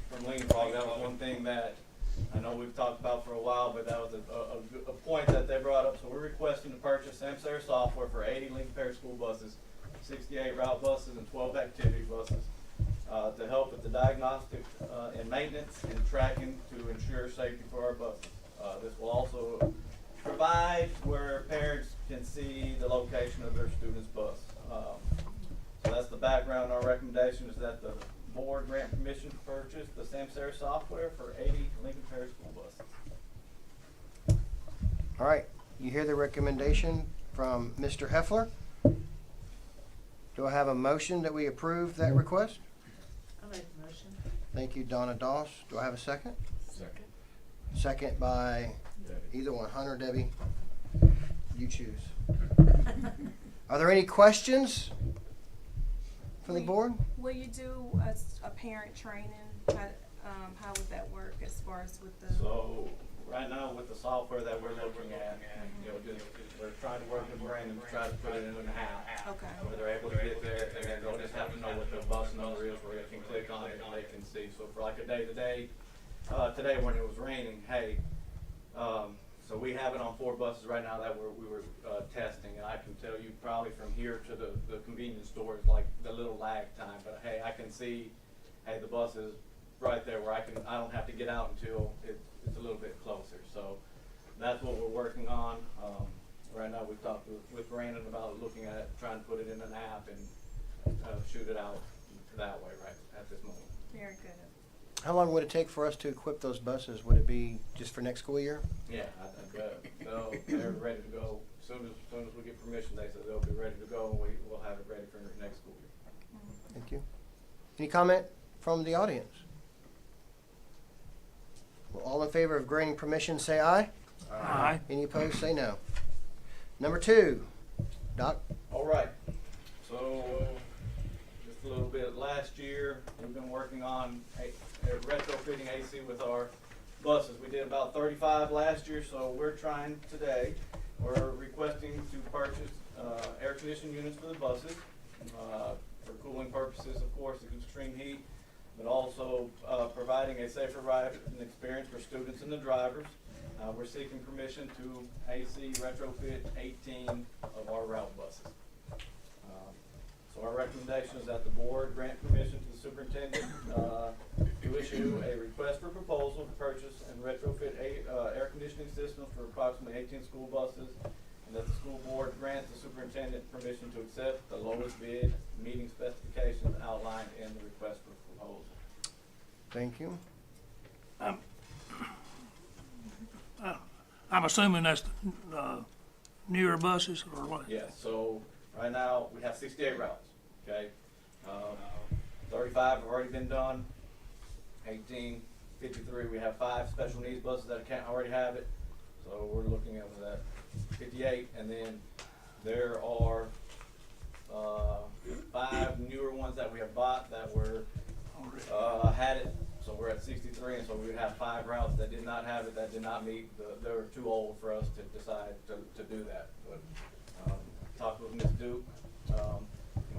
from Lincoln Frog, that was one thing that I know we've talked about for a while, but that was a point that they brought up. So we're requesting to purchase Samsara software for 80 Lincoln Parish school buses, 68 route buses, and 12 activity buses to help with the diagnostic and maintenance and tracking to ensure safety for our buses. This will also provide where parents can see the location of their student's bus. So that's the background. Our recommendation is that the board grant permission to purchase the Samsara software for 80 Lincoln Parish school buses. All right, you hear the recommendation from Mr. Heffler. Do I have a motion that we approve that request? I'll make the motion. Thank you, Donna Doss. Do I have a second? Second. Second by either one, Hunter, Debbie. You choose. Are there any questions from the board? Will you do a parent training? How would that work as far as with the? So right now with the software that we're looking at, you know, we're trying to work with Brandon to try to put it in an app. Okay. Where they're able to get there, and then they'll just have to know what their bus number is, where they can click on it and they can see. So for like a day-to-day, today when it was raining, hey, so we have it on 4 buses right now that we were testing, and I can tell you probably from here to the convenience store is like the little lag time. But hey, I can see, hey, the bus is right there where I don't have to get out until it's a little bit closer. So that's what we're working on. Right now we've talked with Brandon about looking at trying to put it in an app and shoot it out that way right at this moment. Very good. How long would it take for us to equip those buses? Would it be just for next school year? Yeah, I think, they're ready to go. Soon as we get permission, they said they'll be ready to go, and we'll have it ready for next school year. Thank you. Any comment from the audience? Well, all in favor of granting permission, say aye. Aye. Any opposed, say no. Number 2, Doc? All right, so just a little bit, last year, we've been working on retrofitting AC with our buses. We did about 35 last year, so we're trying today, we're requesting to purchase air conditioning units for the buses, for cooling purposes, of course, extreme heat, but also providing a safer ride and experience for students and the drivers. We're seeking permission to AC retrofit 18 of our route buses. So our recommendation is that the board grant permission to the superintendent to issue a request for proposal to purchase and retrofit air conditioning systems for approximately 18 school buses, and that the school board grant the superintendent permission to accept the lowest bid meeting specifications outlined in the request for proposal. Thank you. I'm assuming that's newer buses or what? Yes, so right now we have 68 routes, okay? 35 have already been done, 18, 53, we have 5 special needs buses that can't already have it. So we're looking at that 58, and then there are 5 newer ones that we have bought that were had it. So we're at 63, and so we have 5 routes that did not have it, that did not meet, they were too old for us to decide to do that. But talked with Ms. Duke, and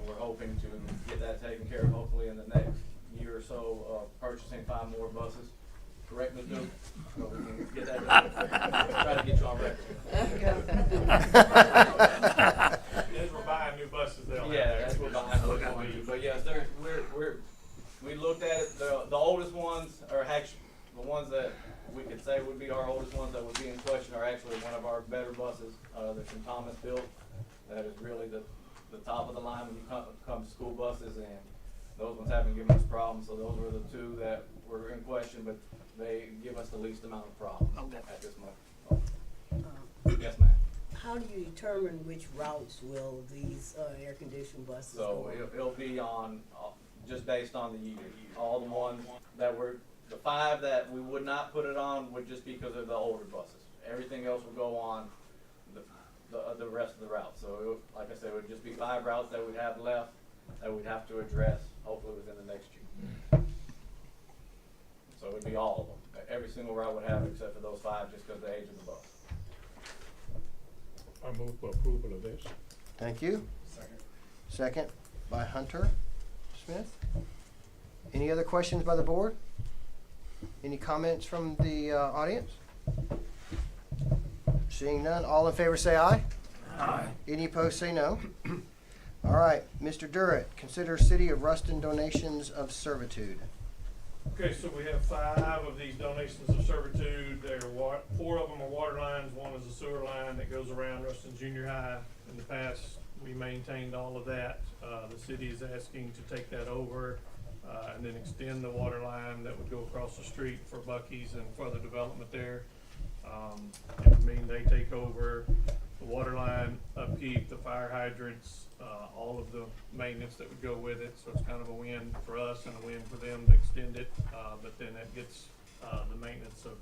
we're hoping to get that taken care of hopefully in the next year or so, purchasing 5 more buses. Correct, Ms. Duke? So we can get that done. Try to get you on record. As we're buying new buses, they'll have Yeah, that. that's what behind what we do. But yes, we looked at it, the oldest ones are actually, the ones that we could say would be our oldest ones that would be in question are actually one of our better buses, that's from Thomas built. That is really the top of the line when you come to school buses, and those ones haven't given us problems, so those were the 2 that were in question, but they give us the least amount of problems at this moment. Yes, ma'am. How do you determine which routes will these air-conditioned buses go So on? it'll be on, just based on the year. All the ones that were, the 5 that we would not put it on would just be because of the older buses. Everything else would go on the rest of the routes. So it would, like I said, it would just be 5 routes that we'd have left that we'd have to address hopefully within the next year. So it would be all of them. Every single route would have it except for those 5 just because of the age of the bus. I move for approval of this. Thank you. Second by Hunter Smith. Any other questions by the board? Any comments from the audience? Seeing none, all in favor say aye. Aye. Any opposed say no. All right, Mr. Durrett, consider City of Ruston donations of servitude. Okay, so we have 5 of these donations of servitude. 4 of them are water lines, 1 is a sewer line that goes around Ruston Junior High. In the past, we maintained all of that. The city is asking to take that over and then extend the water line that would go across the street for Buc-ee's and further development there. It would mean they take over the water line, upkeep, the fire hydrants, all of the maintenance that would go with it. So it's kind of a win for us and a win for them to extend it. But then that gets the maintenance of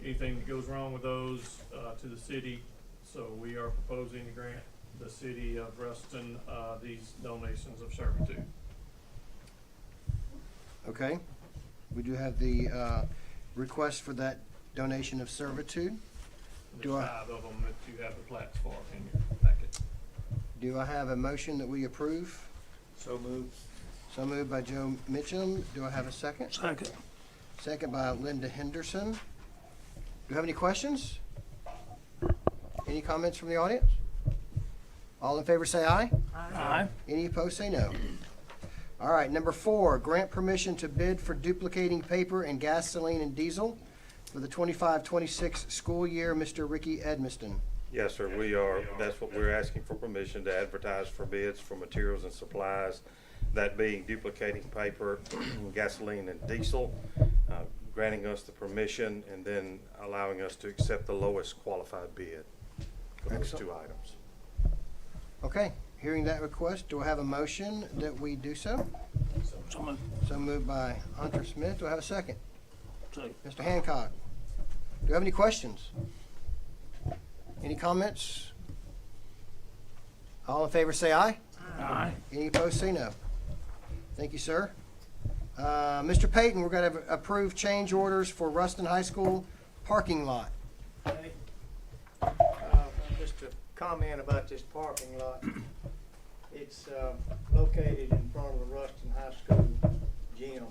anything that goes wrong with those to the city. So we are proposing to grant the city of Ruston these donations of servitude. Okay, we do have the request for that donation of servitude. There's 5 of them that you have the plats for in your packet. Do I have a motion that we approve? So moved. So moved by Joe Mitchum. Do I have a second? Second. Second by Linda Henderson. Do you have any questions? Any comments from the audience? All in favor say aye. Aye. Any opposed say no. All right, number 4, grant permission to bid for duplicating paper and gasoline and diesel for the 25-26 school year. Mr. Ricky Edmiston. Yes, sir, that's what we're asking for permission to advertise for bids for materials and supplies that being duplicating paper, gasoline, and diesel, granting us the permission and then allowing us to accept the lowest qualified bid for those Excellent. 2 items. Okay, hearing that request, do I have a motion that we do so? So moved by Hunter Smith. Do I have a second? Mr. Hancock. Do you have any questions? Any comments? All in favor say aye. Aye. Any opposed say no. Thank you, sir. Mr. Payton, we're going to approve change orders for Ruston High School parking lot. Just a comment about this parking lot. It's located in front of the Ruston High School gym.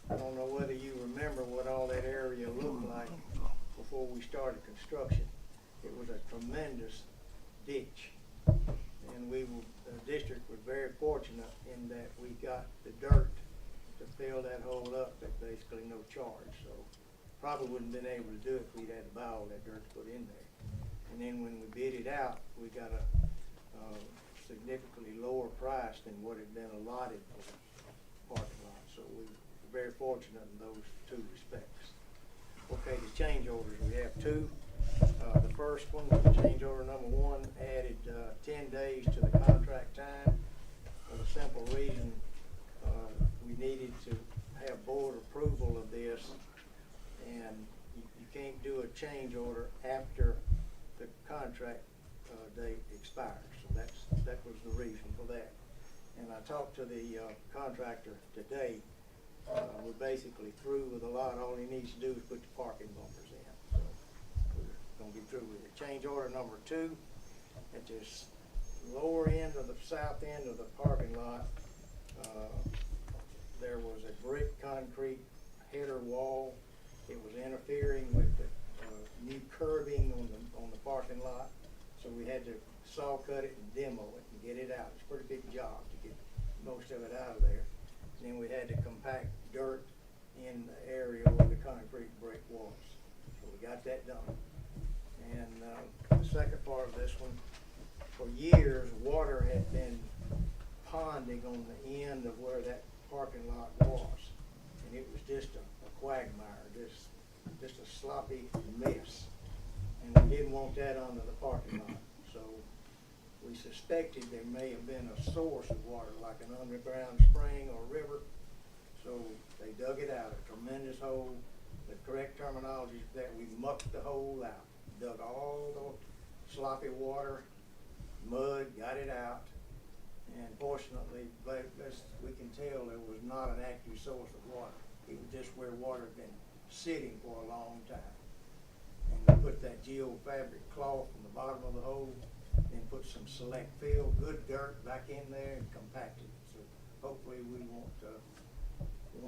I don't know whether you remember what all that area looked like before we started construction. It was a tremendous ditch. And the district was very fortunate in that we got the dirt to fill that hole up at basically no charge. So probably wouldn't have been able to do it if we'd had to buy all that dirt to put in there. And then when we bid it out, we got a significantly lower price than what had been allotted for the parking lot. So we were very fortunate in those 2 respects. Okay, the change orders, we have 2. The first one, change order number 1, added 10 days to the contract time for the simple reason we needed to have board approval of this, and you can't do a change order after the contract date expires. So that was the reason for that. And I talked to the contractor today. We're basically through with a lot. All he needs to do is put the parking bumpers in. So we're going to be through with it. Change order number 2, at this lower end of the south end of the parking lot, there was a brick concrete header wall. It was interfering with the new curbing on the parking lot, so we had to saw cut it and demo it and get it out. It's a pretty big job to get most of it out of there. And then we had to compact dirt in the area where the concrete brick was. So we got that done. And the second part of this one, for years, water had been ponding on the end of where that parking lot was. And it was just a quagmire, just a sloppy mess. And we didn't want that under the parking lot. So we suspected there may have been a source of water, like an underground spring or river. So they dug it out, a tremendous hole. The correct terminology is that we mucked the hole out, dug all the sloppy water, mud, got it out. And fortunately, best we can tell, there was not an active source of water. It was just where water had been sitting for a long time. And we put that geofabric cloth in the bottom of the hole, and put some select fill, good dirt back in there and compacted it. So hopefully we won't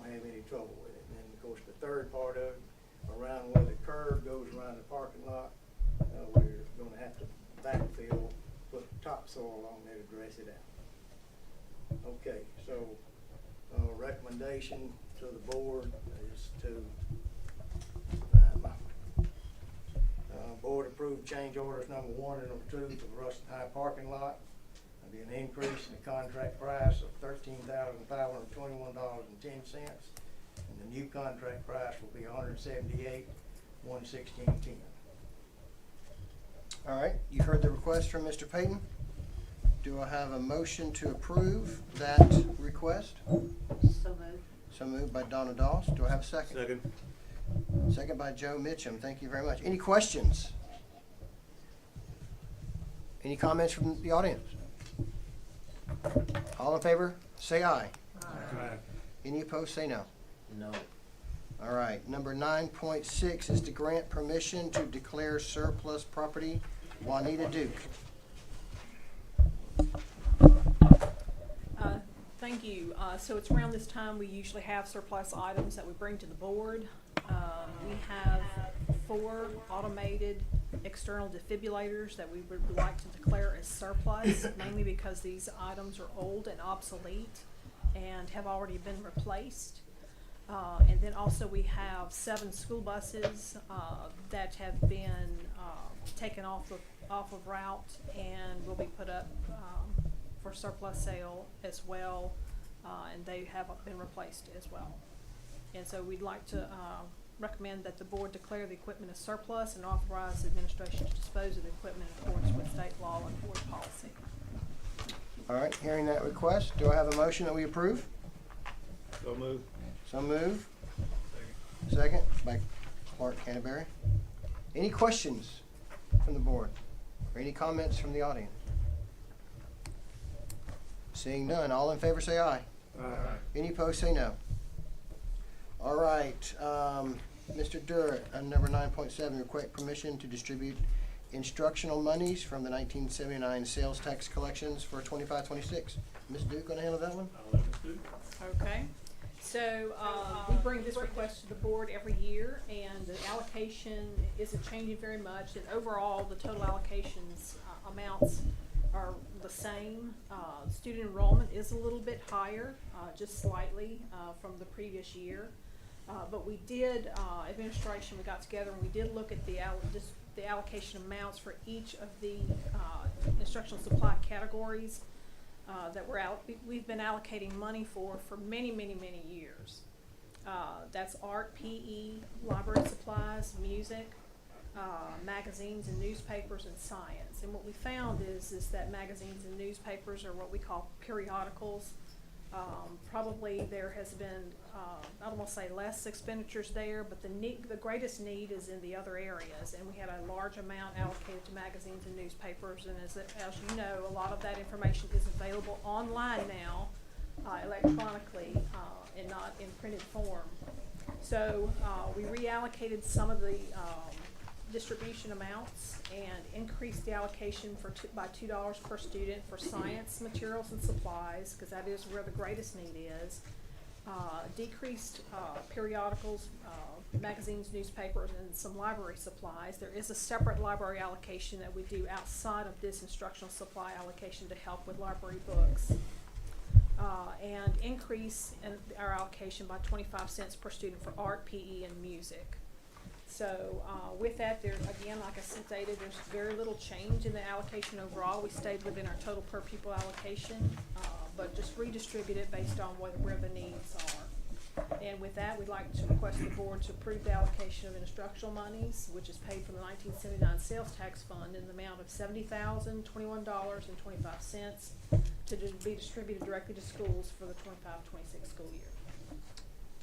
have any trouble with it. And then of course the third part of it, around where the curb goes around the parking lot, we're going to have to backfill, put topsoil on there to dress it out. Okay, so recommendation to the board is to board approved change orders number 1 and number 2 for the Ruston High parking lot. There'll be an increase in the contract price of $13,521.10, and the new contract price will be $178,116.10. All right, you heard the request from Mr. Payton. Do I have a motion to approve that request? So moved. So moved by Donna Doss. Do I have a second? Second. Second by Joe Mitchum. Thank you very much. Any questions? Any comments from the audience? All in favor, say aye. Aye. Any opposed, say no. No. All right, number 9.6 is to grant permission to declare surplus property. Juanita Duke. Thank you. So it's around this time we usually have surplus items that we bring to the board. We have 4 automated external defibrillators that we would like to declare as surplus, mainly because these items are old and obsolete and have already been replaced. And then also we have 7 school buses that have been taken off of route and will be put up for surplus sale as well. and they have been replaced as well. And so we'd like to recommend that the board declare the equipment as surplus and authorize the administration to dispose of the equipment in accordance with state law and board policy. All right, hearing that request, do I have a motion that we approve? So move. So move. Second by Clark Canterbury. Any questions from the board or any comments from the audience? Seeing none, all in favor say aye. Aye. Any opposed say no. All right, Mr. Durrett, on number 9.7, request permission to distribute instructional monies from the 1979 sales tax collections for 25-26. Ms. Duke gonna handle that one? I'll let Ms. Duke. Okay, so we bring this request to the board every year, and the allocation isn't changing very much, and overall, the total allocations amounts are the same. Student enrollment is a little bit higher, just slightly from the previous year. But we did, administration, we got together and we did look at the allocation amounts for each of the instructional supply categories that we've been allocating money for many, many, many years. That's art, PE, library supplies, music, magazines and newspapers, and science. And what we found is that magazines and newspapers are what we call periodicals. Probably there has been, I don't want to say less expenditures there, but the greatest need is in the other areas. And we had a large amount allocated to magazines and newspapers. And as you know, a lot of that information is available online now, electronically, and not in printed form. So we reallocated some of the distribution amounts and increased the allocation by $2 per student for science, materials, and supplies, because that is where the greatest need is. Decreased periodicals, magazines, newspapers, and some library supplies. There is a separate library allocation that we do outside of this instructional supply allocation to help with library books. And increase in our allocation by 25 cents per student for art, PE, and music. So with that, there again, like I stated, there's very little change in the allocation overall. We stayed within our total per pupil allocation, but just redistribute it based on where the needs are. And with that, we'd like to request the board to approve the allocation of instructional monies, which is paid from the 1979 sales tax fund in the amount of $70,021.25 to be distributed directly to schools for the 25-26 school year.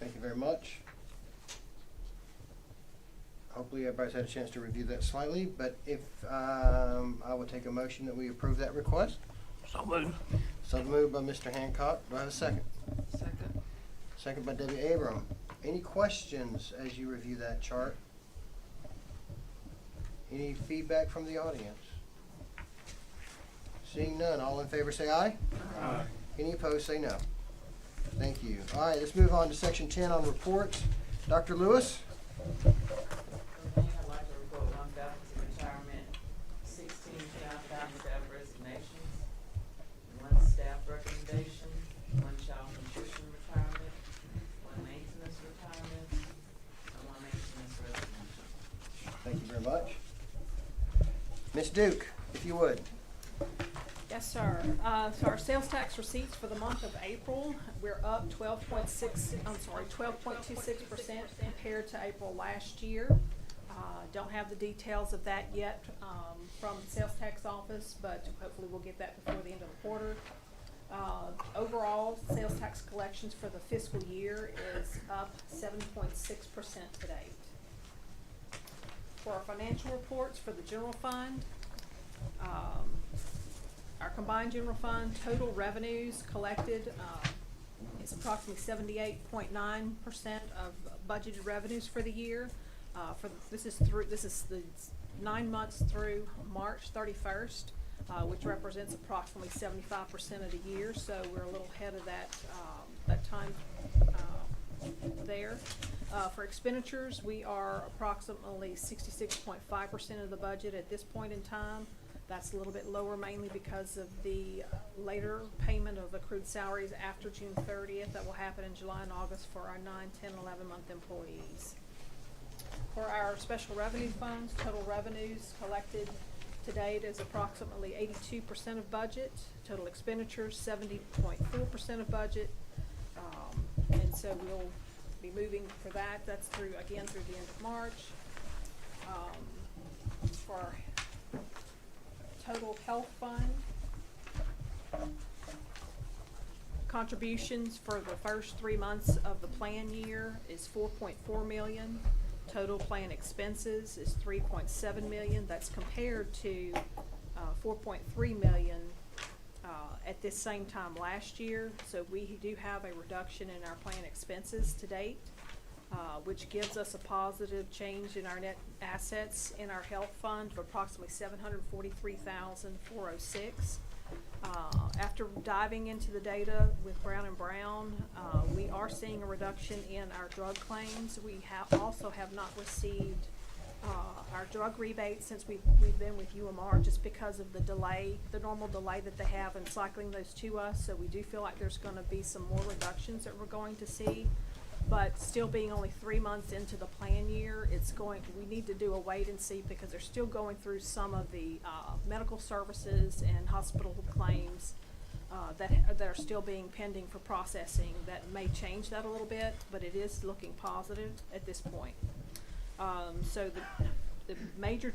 Thank you very much. Hopefully everybody's had a chance to review that slightly, but if I will take a motion that we approve that request. So moved. So moved by Mr. Hancock. Do I have a second? Second. Second by Debbie Abram. Any questions as you review that chart? Any feedback from the audience? Seeing none, all in favor say aye. Aye. Any opposed say no. Thank you. All right, let's move on to section 10 on reports. Dr. Lewis? I'd like to report one faculty retirement, 16 staff resignations, one staff recommendation, one child nutrition retirement, one maintenance retirement, and one maintenance resignation. Thank you very much. Ms. Duke, if you would. Yes, sir. So our sales tax receipts for the month of April, we're up 12.26% compared to April last year. Don't have the details of that yet from the sales tax office, but hopefully we'll get that before the end of the quarter. Overall, sales tax collections for the fiscal year is up 7.6% to date. For our financial reports for the general fund, our combined general fund total revenues collected is approximately 78.9% of budgeted revenues for the year. This is the 9 months through March 31st, which represents approximately 75% of the year. So we're a little ahead of that time there. For expenditures, we are approximately 66.5% of the budget at this point in time. That's a little bit lower mainly because of the later payment of accrued salaries after June 30th that will happen in July and August for our 9, 10, 11-month employees. For our special revenue funds, total revenues collected to date is approximately 82% of budget. Total expenditures, 70.4% of budget. and so we'll be moving for that. That's through the end of March. For our total health fund, contributions for the first 3 months of the plan year is $4.4 million. Total plan expenses is $3.7 million. That's compared to $4.3 million at this same time last year. So we do have a reduction in our plan expenses to date, which gives us a positive change in our net assets in our health fund of approximately $743,406. After diving into the data with Brown & Brown, we are seeing a reduction in our drug claims. We also have not received our drug rebates since we've been with UMR, just because of the delay, the normal delay that they have in cycling those to us. So we do feel like there's going to be some more reductions that we're going to see. But still being only 3 months into the plan year, we need to do a wait and see, because they're still going through some of the medical services and hospital claims that are still being pending for processing. That may change that a little bit, but it is looking positive at this point. So the major,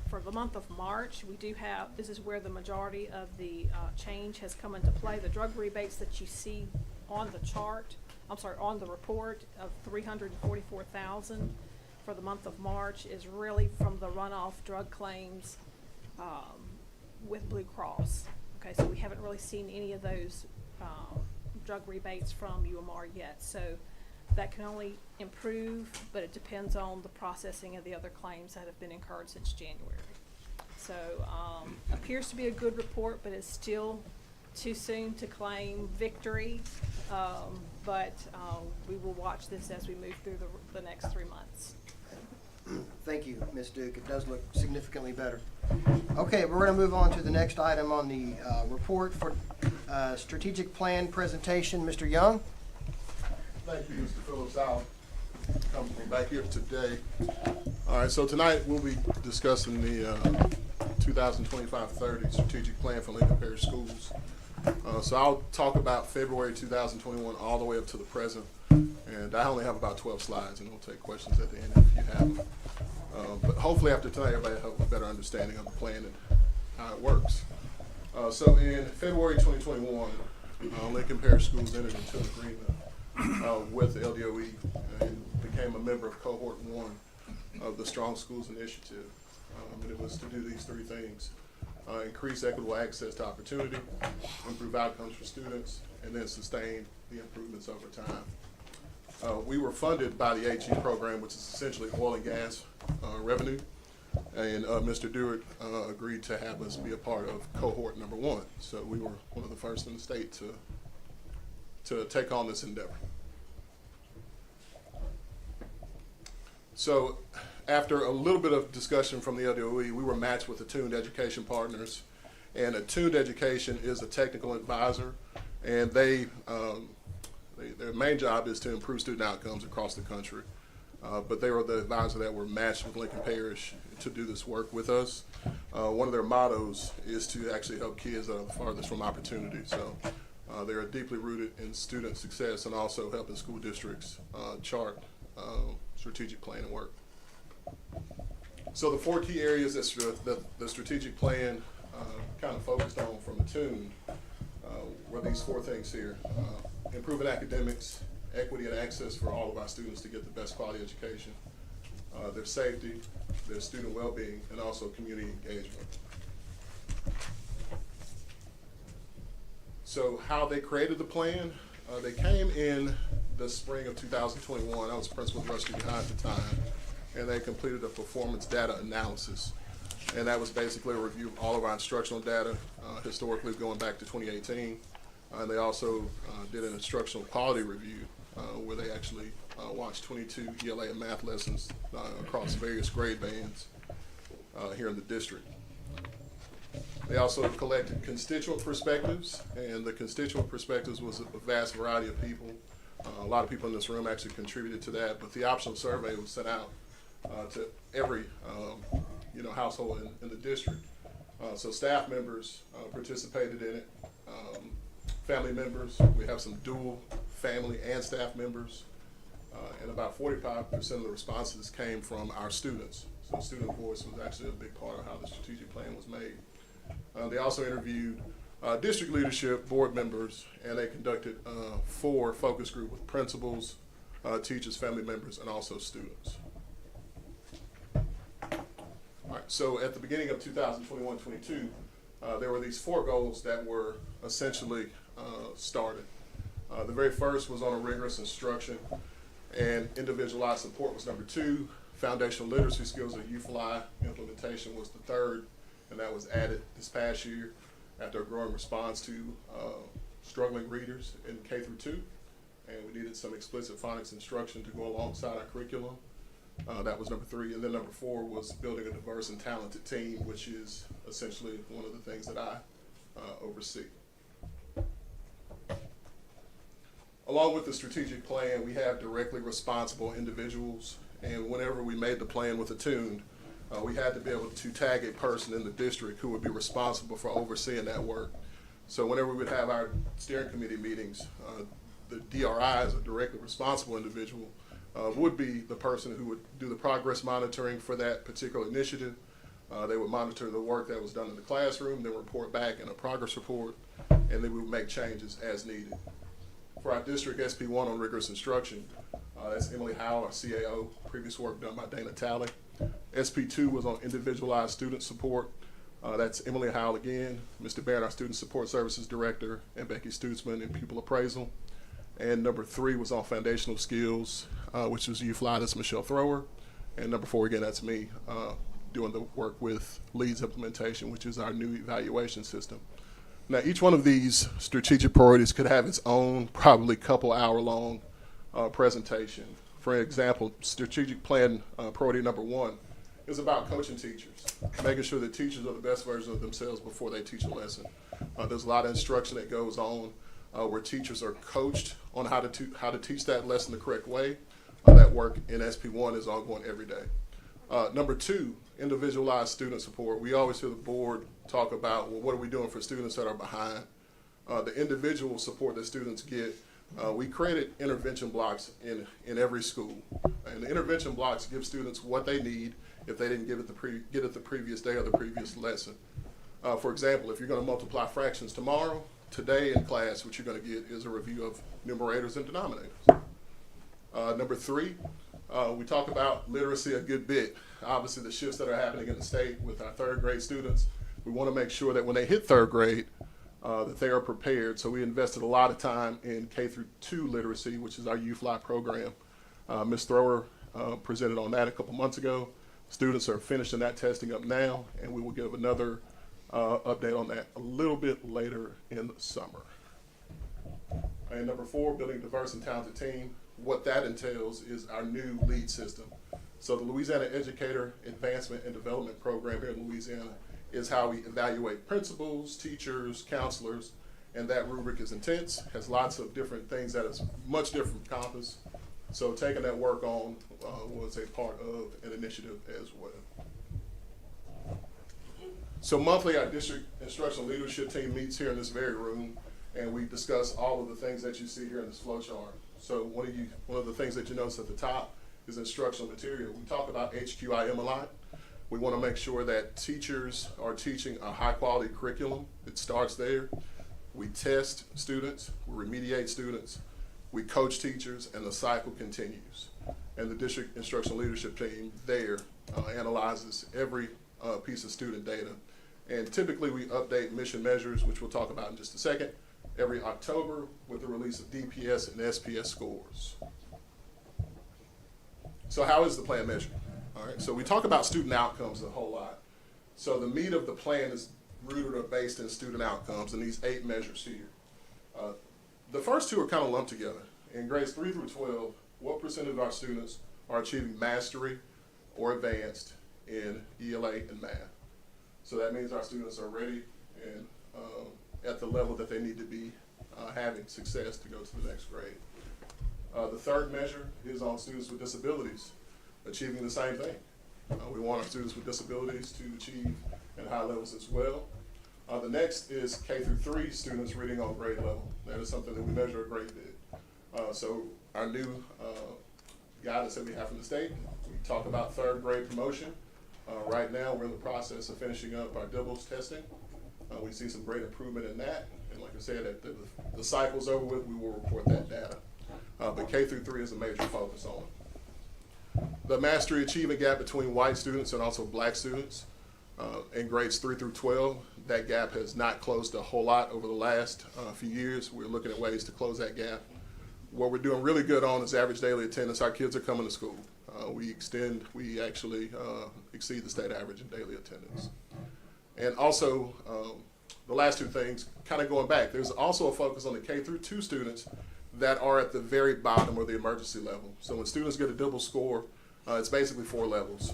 for the month of March, we do have, this is where the majority of the change has come into play. The drug rebates that you see on the chart, on the report of $344,000 for the month of March is really from the runoff drug claims with Blue Cross. Okay, so we haven't really seen any of those drug rebates from UMR yet. So that can only improve, but it depends on the processing of the other claims that have been incurred since January. So appears to be a good report, but it's still too soon to claim victory. But we will watch this as we move through the next 3 months. Thank you, Ms. Duke. It does look significantly better. Okay, we're going to move on to the next item on the report for strategic plan presentation. Mr. Young. Thank you, Mr. Phillips. I'll come back here today. All right, so tonight we'll be discussing the 2025-30 strategic plan for Lincoln Parish Schools. So I'll talk about February 2021 all the way up to the present, and I only have about 12 slides, and we'll take questions at the end if you have them. But hopefully after tonight, everybody will have a better understanding of the plan and how it works. So in February 2021, Lincoln Parish Schools entered into an agreement with the LDOE and became a member of Cohort 1 of the Strong Schools Initiative. And it was to do these three things: increase equitable access to opportunity, improve outcomes for students, and then sustain the improvements over time. We were funded by the HE program, which is essentially oil and gas revenue, and Mr. Dewart agreed to have us be a part of cohort number 1. So we were one of the first in the state to take on this endeavor. So after a little bit of discussion from the LDOE, we were matched with Attuned Education Partners, and Attuned Education is a technical advisor, and their main job is to improve student outcomes across the country. But they were the advisor that were matched with Lincoln Parish to do this work with us. One of their mottos is to actually help kids that are farthest from opportunity. So they are deeply rooted in student success and also helping school districts chart strategic plan and work. So the 4 key areas that the strategic plan kind of focused on from Attuned were these 4 things here: improving academics, equity and access for all of our students to get the best quality education, their safety, their student well-being, and also community engagement. So how they created the plan, they came in the spring of 2021. I was principal of Rush High at the time, and they completed a performance data analysis. And that was basically a review of all of our instructional data, historically going back to 2018. And they also did an instructional quality review where they actually watched 22 ELA and math lessons across various grade bands here in the district. They also collected constituent perspectives, and the constituent perspectives was a vast variety of people. A lot of people in this room actually contributed to that, but the optional survey was sent out to every household in the district. So staff members participated in it. family members. We have some dual family and staff members. And about 45% of the responses came from our students. So student voice was actually a big part of how the strategic plan was made. They also interviewed district leadership, board members, and they conducted 4 focus groups with principals, teachers, family members, and also students. All right, so at the beginning of 2021-22, there were these 4 goals that were essentially started. The very first was on a rigorous instruction, and individualized support was number 2. Foundational literacy skills or UFLI implementation was the third, and that was added this past year after a growing response to struggling readers in K through 2. And we needed some explicit phonics instruction to go alongside our curriculum. That was number 3. And then number 4 was building a diverse and talented team, which is essentially one of the things that I oversee. Along with the strategic plan, we have directly responsible individuals, and whenever we made the plan with Attune, we had to be able to tag a person in the district who would be responsible for overseeing that work. So whenever we would have our steering committee meetings, the DRI, as a directly responsible individual, would be the person who would do the progress monitoring for that particular initiative. They would monitor the work that was done in the classroom, then report back in a progress report, and then we would make changes as needed. For our district SP1 on rigorous instruction, that's Emily Howell, our CAO, previous work done by Dana Talley. SP2 was on individualized student support. That's Emily Howell again, Mr. Barrett, our Student Support Services Director, and Becky Stutzman in Pupil Appraisal. And number 3 was on foundational skills, which was UFLI, that's Michelle Thrower. And number 4, again, that's me, doing the work with LEADS implementation, which is our new evaluation system. Now, each one of these strategic priorities could have its own probably couple-hour-long presentation. For example, strategic plan priority number 1 is about coaching teachers, making sure that teachers are the best version of themselves before they teach a lesson. There's a lot of instruction that goes on where teachers are coached on how to teach that lesson the correct way. That work in SP1 is ongoing every day. Number 2, individualized student support. We always hear the board talk about, well, what are we doing for students that are behind? The individual support that students get, we created intervention blocks in every school. And the intervention blocks give students what they need if they didn't get it the previous day or the previous lesson. For example, if you're going to multiply fractions tomorrow, today in class what you're going to get is a review of numerators and denominators. Number 3, we talk about literacy a good bit. Obviously, the shifts that are happening in the state with our 3rd grade students, we want to make sure that when they hit 3rd grade, that they are prepared. So we invested a lot of time in K through 2 literacy, which is our UFLI program. Ms. Thrower presented on that a couple months ago. Students are finishing that testing up now, and we will give another update on that a little bit later in the summer. And number 4, building a diverse and talented team. What that entails is our new LEAD system. So the Louisiana Educator Advancement and Development Program here in Louisiana is how we evaluate principals, teachers, counselors, and that rubric is intense, has lots of different things that is much different from Compass. So taking that work on was a part of an initiative as well. So monthly, our district instructional leadership team meets here in this very room, and we discuss all of the things that you see here in this flow chart. So one of the things that you notice at the top is instructional material. We talk about HQIM a lot. We want to make sure that teachers are teaching a high quality curriculum. It starts there. We test students, we remediate students, we coach teachers, and the cycle continues. And the district instructional leadership team there analyzes every piece of student data. And typically we update mission measures, which we'll talk about in just a second, every October with the release of DPS and SPS scores. So how is the plan measured? All right, so we talk about student outcomes a whole lot. So the meat of the plan is rooted or based in student outcomes and these 8 measures here. The first 2 are kind of lumped together. In grades 3 through 12, what percent of our students are achieving mastery or advanced in ELA and math? So that means our students are ready and at the level that they need to be having success to go to the next grade. The 3rd measure is on students with disabilities achieving the same thing. We want our students with disabilities to achieve at high levels as well. The next is K through 3 students reading on grade level. That is something that we measure a great bit. So our new guidance that we have from the state, we talk about 3rd grade promotion. Right now, we're in the process of finishing up our DIBELS testing. We see some great improvement in that. And like I said, at the cycle's over with, we will report that data. But K through 3 is a major focus on it. The mastery achievement gap between white students and also black students in grades 3 through 12, that gap has not closed a whole lot over the last few years. We're looking at ways to close that gap. What we're doing really good on is average daily attendance. Our kids are coming to school. We actually exceed the state average in daily attendance. And also, the last 2 things, kind of going back, there's also a focus on the K through 2 students that are at the very bottom of the emergency level. So when students get a DIBELS score, it's basically 4 levels,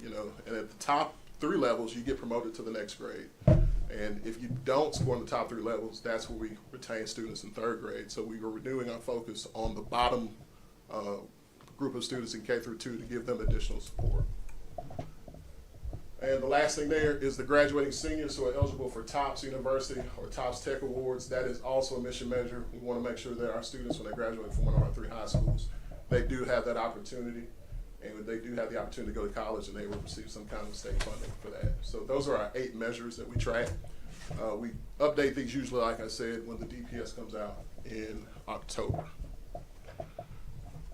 and at the top 3 levels, you get promoted to the next grade. And if you don't score in the top 3 levels, that's where we retain students in 3rd grade. So we were renewing our focus on the bottom group of students in K through 2 to give them additional support. And the last thing there is the graduating seniors who are eligible for TOPS University or TOPS Tech Awards. That is also a mission measure. We want to make sure that our students, when they graduate from one of our 3 high schools, they do have that opportunity, and they do have the opportunity to go to college, and they will receive some kind of state funding for that. So those are our 8 measures that we track. We update these usually, like I said, when the DPS comes out in October.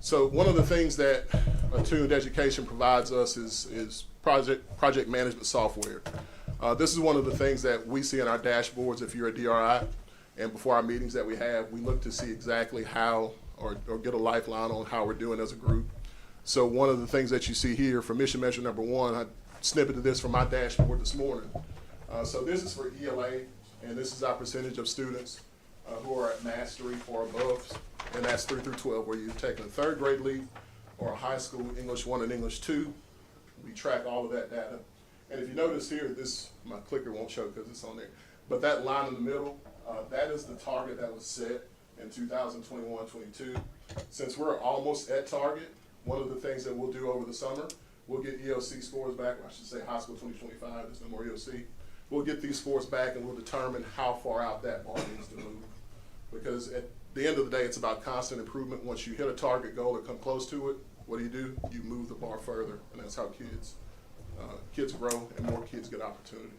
So one of the things that Attuned Education provides us is project management software. This is one of the things that we see in our dashboards if you're a DRI, and before our meetings that we have, we look to see exactly how, or get a lifeline on how we're doing as a group. So one of the things that you see here for mission measure number 1, I snippeted this from my dashboard this morning. So this is for ELA, and this is our percentage of students who are at mastery or above, and that's 3 through 12, where you've taken a 3rd grade leap or a high school English 1 and English 2. We track all of that data. And if you notice here, my clicker won't show because it's on there, but that line in the middle, that is the target that was set in 2021-22. Since we're almost at target, one of the things that we'll do over the summer, we'll get EOC scores back, or I should say high school 2025, there's no more EOC. We'll get these scores back and we'll determine how far out that bar needs to move. Because at the end of the day, it's about constant improvement. Once you hit a target goal or come close to it, what do? You move the bar further, and that's how kids grow and more kids get opportunity.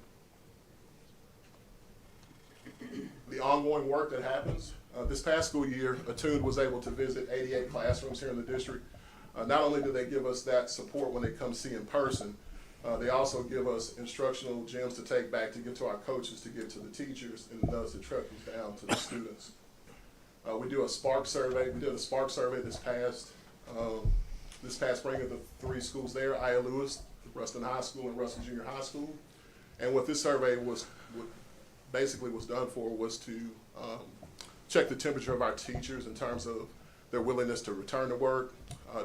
The ongoing work that happens, this past school year, Attuned was able to visit 88 classrooms here in the district. Not only do they give us that support when they come see in person, they also give us instructional gems to take back to give to our coaches, to give to the teachers, and thus it trickles down to the students. We do a Spark survey. We did a Spark survey this past spring of the 3 schools there, Aya Lewis, Ruston High School, and Ruston Junior High School. And what this survey basically was done for was to check the temperature of our teachers in terms of their willingness to return to work.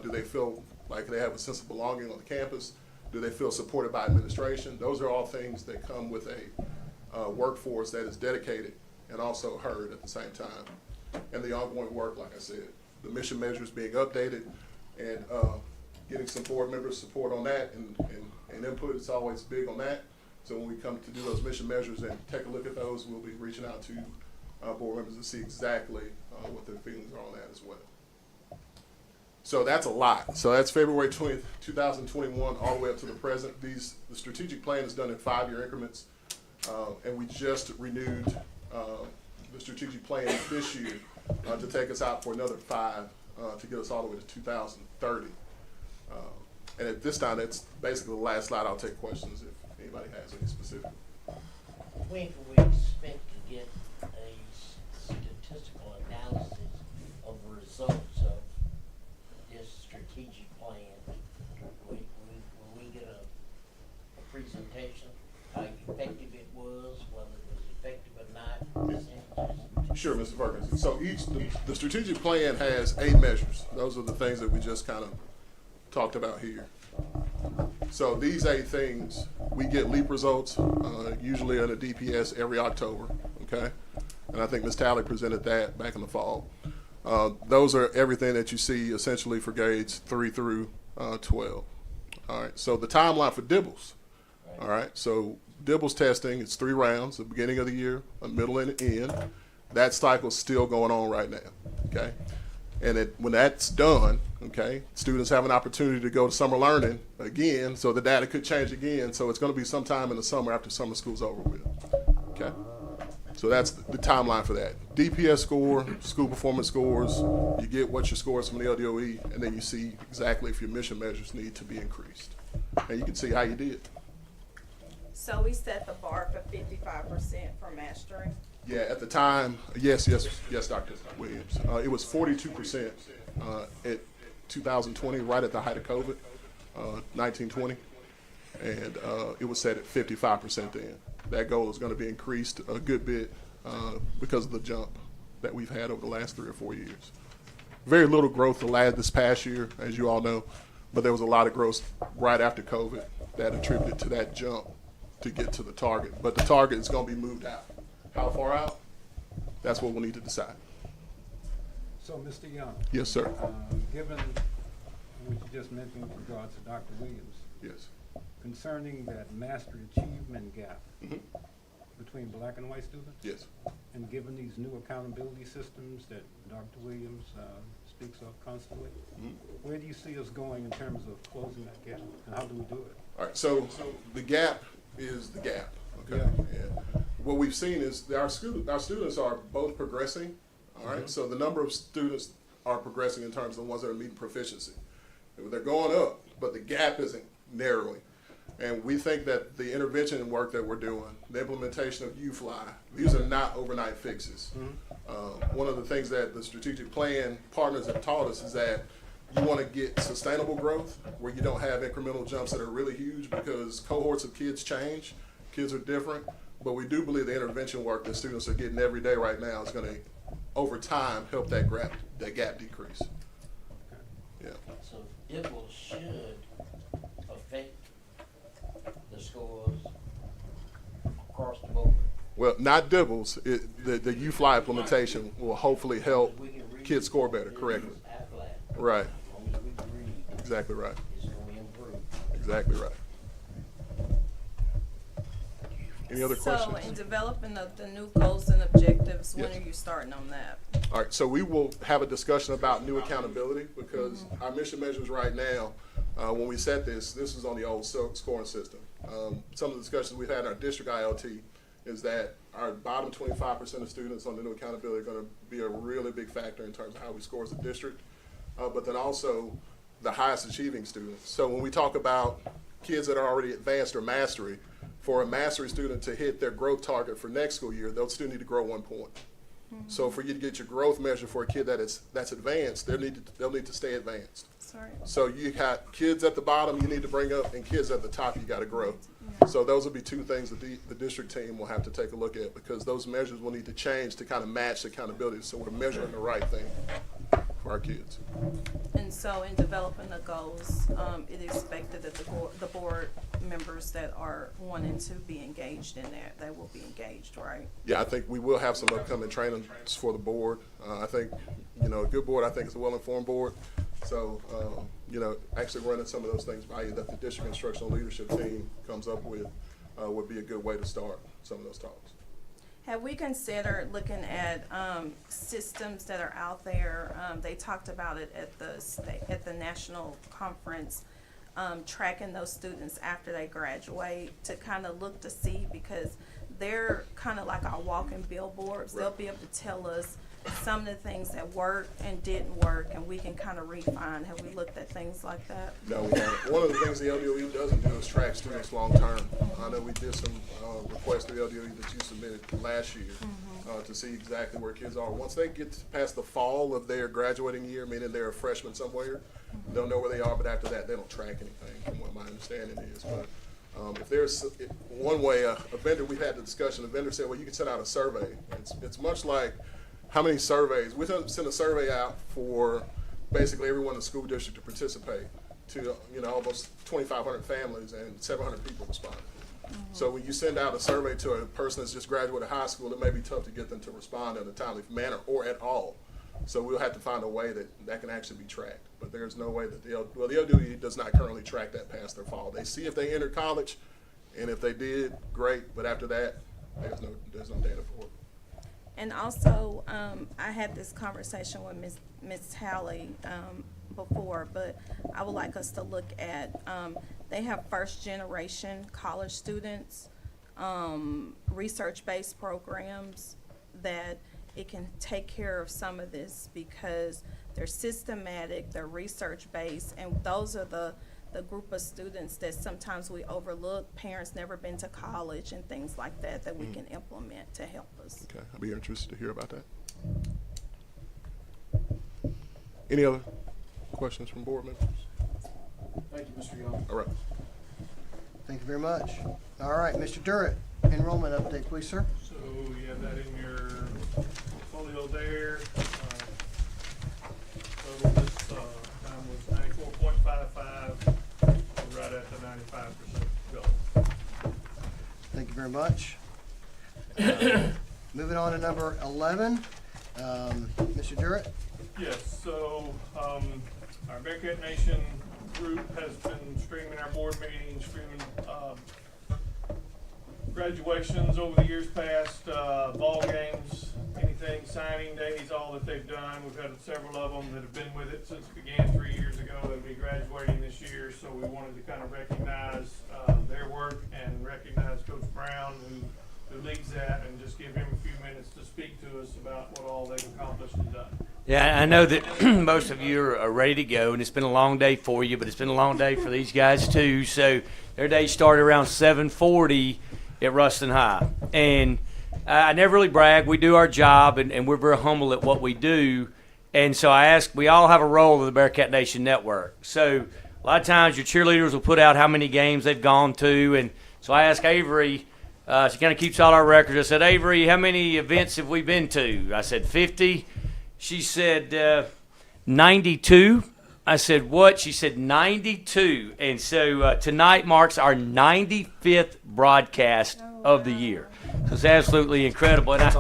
Do they feel like they have a sense of belonging on the campus? Do they feel supported by administration? Those are all things that come with a workforce that is dedicated and also heard at the same time. And the ongoing work, like I said, the mission measures being updated and getting some board members' support on that and input is always big on that. So when we come to do those mission measures and take a look at those, we'll be reaching out to board members to see exactly what their feelings are on that as well. So that's a lot. So that's February 20th, 2021, all the way up to the present. The strategic plan is done in 5-year increments, and we just renewed the strategic plan this year to take us out for another 5 to get us all the way to 2030. And at this time, that's basically the last slide. I'll take questions if anybody has any specific. When can we expect to get a statistical analysis of results of this strategic plan? Will we get a presentation, how effective it was, whether it was effective or not? Sure, Mr. Perkins. So the strategic plan has 8 measures. Those are the things that we just kind of talked about here. So these 8 things, we get LEAP results, usually at a DPS every October, okay? And I think Ms. Talley presented that back in the fall. Those are everything that you see essentially for grades 3 through 12. All right, so the timeline for DIBELS, all right? So Dibbles testing, it's 3 rounds, the beginning of the year, a middle and an end. That cycle's still going on right now, okay? And when that's done, okay, students have an opportunity to go to summer learning again, so the data could change again. So it's going to be sometime in the summer after summer school's over with, okay? So that's the timeline for that. DPS score, school performance scores, you get what your scores from the LDOE, and then you see exactly if your mission measures need to be increased. And you can see how you did. So we set the bar for 55% for mastering. Yeah, at the time, yes, Dr. Williams. It was 42% at 2020, right at the height of COVID, 1920, and it was set at 55% then. That goal is going to be increased a good bit because of the jump that we've had over the last 3 or 4 years. Very little growth this past year, as you all know, but there was a lot of growth right after COVID that attributed to that jump to get to the target. But the target is going to be moved out. How far out? That's what we'll need to decide. So, Mr. Young. Yes, sir. Given what you just mentioned with regards to Dr. Williams. Yes. Concerning that mastery achievement gap between black and white students. Yes. And given these new accountability systems that Dr. Williams speaks of constantly, where do you see us going in terms of closing that gap, and how do we do it? All right. So the gap is the gap. Okay. Yeah. What we've seen is that our students are both progressing. All right. So the number of students are progressing in terms of the ones that are meeting proficiency. They're going up, but the gap isn't narrowing. And we think that the intervention work that we're doing, the implementation of UFly, these are not overnight fixes. One of the things that the strategic plan partners have taught us is that you want to get sustainable growth where you don't have incremental jumps that are really huge because cohorts of kids change, kids are different, but we do believe the intervention work that students are getting every day right now is going to, over time, help that gap decrease. Yeah. So it should affect the scores across the board. Well, not Dibbles. The UFly implementation will hopefully help kids score better, correctly. Right. Exactly right. Exactly right. Any other questions? So in developing the new goals and objectives, when Yes. are you starting on that? All right, so we will have a discussion about new accountability because our mission measures right now, when we set this is on the old scoring system. Some of the discussions we've had in our district ILT is that our bottom 25% of students on the new accountability are going to be a really big factor in terms of how we score as a district, but then also the highest achieving students. So when we talk about kids that are already advanced or mastery, for a mastery student to hit their growth target for next school year, they'll still need to grow 1 point. So for you to get your growth measure for a kid that's advanced, they'll need to stay advanced. Sorry. So you got kids at the bottom you need to bring up, and kids at the top you got to grow. So those will be 2 things that the district team will have to take a look at because those measures will need to change to kind of match accountability. So we're measuring the right thing for our kids. And so in developing the goals, it is expected that the board members that are wanting to be engaged in that, they will be engaged, right? Yeah, I think we will have some upcoming trainings for the board. I think, a good board, I think is a well-informed board. So, actually running some of those things by you that the district instructional leadership team comes up with would be a good way to start some of those talks. Have we considered looking at systems that are out there? They talked about it at the national conference, tracking those students after they graduate to kind of look to see, because they're kind of like our walking billboards. They'll be able to tell us some of the things that worked and didn't work, and we can kind of refine. Have we looked at things like that? No, we haven't. One of the things the LDOE doesn't do is track students long-term. I know we did some requests to the LDOE that you submitted last year to see exactly where kids are. Once they get past the fall of their graduating year, meaning they're a freshman somewhere, they'll know where they are, but after that, they don't track anything, from what my understanding is. But if there's one way, a vendor, we've had the discussion, a vendor said, well, you can send out a survey. It's much like how many surveys. We send a survey out for basically everyone in the school district to participate to, almost 2,500 families, and 700 people responded. So when you send out a survey to a person that's just graduated high school, it may be tough to get them to respond in a timely manner or at all. So we'll have to find a way that can actually be tracked. But there's no way that the LDOE does not currently track that past their fall. They see if they enter college, And if they did, great, but after that, there's no data for it. And also, I had this conversation with Ms. Halley before, but I would like us to look at, they have first-generation college students, research-based programs that it can take care of some of this because they're systematic, they're research-based, and those are the group of students that sometimes we overlook. Parents never been to college and things like that we can implement to help us. Okay, I'll be interested to hear about that. Any other questions from board members? Thank you, Mr. Young. All right. Thank you very much. All right, Mr. Durrett, enrollment update, please, sir. So you have that in your portfolio there. Total this time was 94.55. We're right at the 95% goal. Thank you very much. Moving on to number 11, Mr. Durrett. Yes, so our Bearcat Nation group has been streaming our board meetings, streaming graduations over the years past, ball games, anything, signing days, all that they've done. We've had several of them that have been with it since it began 3 years ago. They'll be graduating this year, so we wanted to kind of recognize their work and recognize Coach Brown, who leads that, and just give him a few minutes to speak to us about what all they've accomplished and done. Yeah, I know that most of you are ready to go, and it's been a long day for you, but it's been a long day for these guys too. So their day started around 7:40 at Ruston High. And I never really brag. We do our job, and we're very humble at what we do. And so I ask, we all have a role in the Bearcat Nation Network. So a lot of times your cheerleaders will put out how many games they've gone to. And so I asked Avery, she kind of keeps all our records. I said, Avery, how many events have we been to? I said, 50. She said, 92. I said, what? She said, 92. And so tonight marks our 95th broadcast of the year. So it's absolutely incredible. And I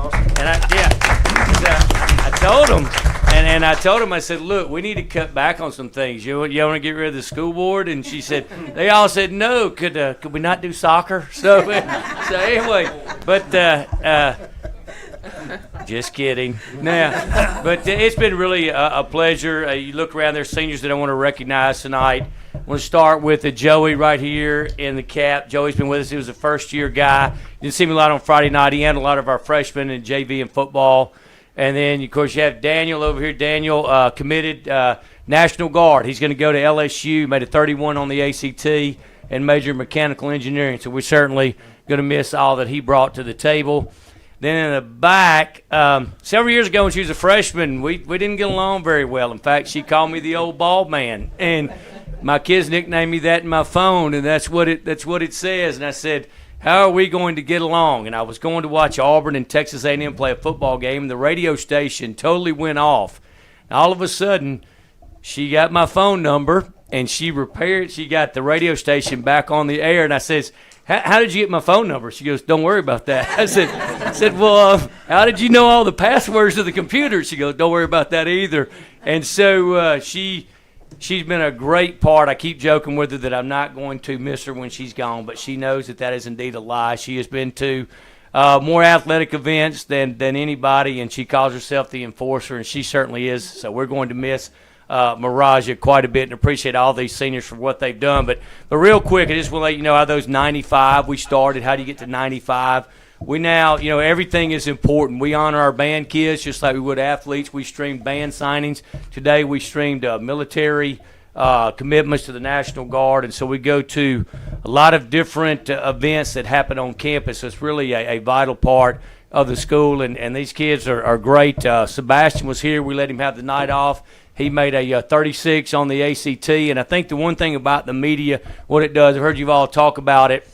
told them, and I told them, I said, look, we need to cut back on some things. You want to get rid of the school board? And she said, they all said, no, could we not do soccer? So anyway, but just kidding. Now, but it's been really a pleasure. You look around, there's seniors that I want to recognize tonight. I want to start with Joey right here in the cap. Joey's been with us. He was a first-year guy. Didn't see him a lot on Friday night. He had a lot of our freshmen in JV and football. And then, of course, you have Daniel over here. Daniel, committed National Guard. He's going to go to LSU, made a 31 on the ACT, and majored in mechanical engineering. So we're certainly going to miss all that he brought to the table. Then in the back, several years ago when she was a freshman, we didn't get along very well. In fact, she called me the old bald man. And my kids nicknamed me that in my phone, and that's what it says. And I said, how are we going to get along? And I was going to watch Auburn and Texas A&M play a football game, and the radio station totally went off. And all of a sudden, she got my phone number, and she got the radio station back on the air. And I says, how did you get my phone number? She goes, don't worry about that. I said, well, how did you know all the passwords to the computer? She goes, don't worry about that either. And so she's been a great part. I keep joking with her that I'm not going to miss her when she's gone, but she knows that is indeed a lie. She has been to more athletic events than anybody, and she calls herself the enforcer, and she certainly is. So we're going to miss Miraja quite a bit and appreciate all these seniors for what they've done. But real quick, I just want to let you know how those 95 we started. How do you get to 95? We now, everything is important. We honor our band kids just like we would athletes. We streamed band signings. Today we streamed military commitments to the National Guard. And so we go to a lot of different events that happen on campus. So it's really a vital part of the school. And these kids are great. Sebastian was here. We let him have the night off. He made a 36 on the ACT. And I think the one thing about the media, what it does, I've heard you all talk about it,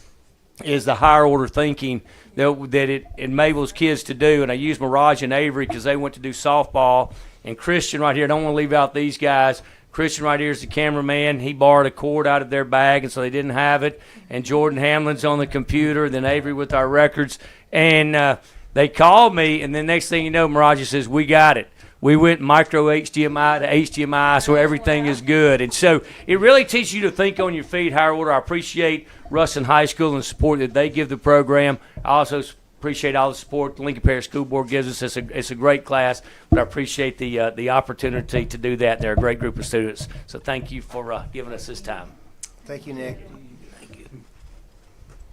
is the higher order thinking that it enables kids to do. And I use Mirage and Avery because they went to do softball. And Christian right here, I don't want to leave out these guys. Christian right here is the cameraman. He borrowed a cord out of their bag, and so they didn't have it. And Jordan Hamlin's on the computer, and then Avery with our records. And they called me, and then next thing you know, Mirage says, we got it. We went micro HDMI to HDMI, so everything is good. And so it really teaches you to think on your feet, higher order. I appreciate Ruston High School and the support that they give the program. I also appreciate all the support the Lincoln Parish School Board gives us. It's a great class, but I appreciate the opportunity to do that. They're a great group of students. So thank you for giving us this time. Thank you, Nick.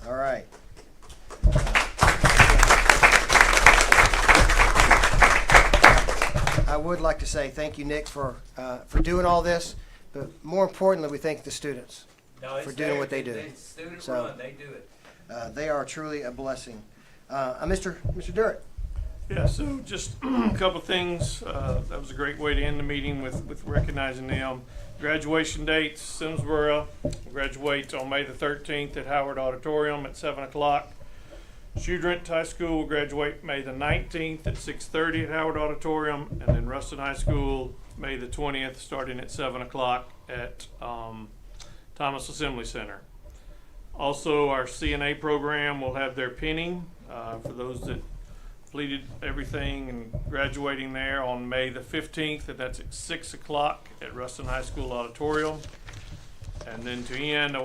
All right. I would like to say thank you, Nick, for doing all this, but more importantly, we thank the students for doing what they do. Students run, they do it. They are truly a blessing. Mr. Durrett. Yeah, so just a couple things. That was a great way to end the meeting with recognizing them. Graduation dates: Simsboro will graduate on May the 13th at Howard Auditorium at 7 o'clock. Shudrint High School will graduate May the 19th at 6:30 at Howard Auditorium, and then Ruston High School May the 20th starting at 7 o'clock at Thomas Assembly Center. Also, our CNA program will have their pinning for those that completed everything and graduating there on May the 15th, and that's at 6 o'clock at Ruston High School Auditorium. And then to end,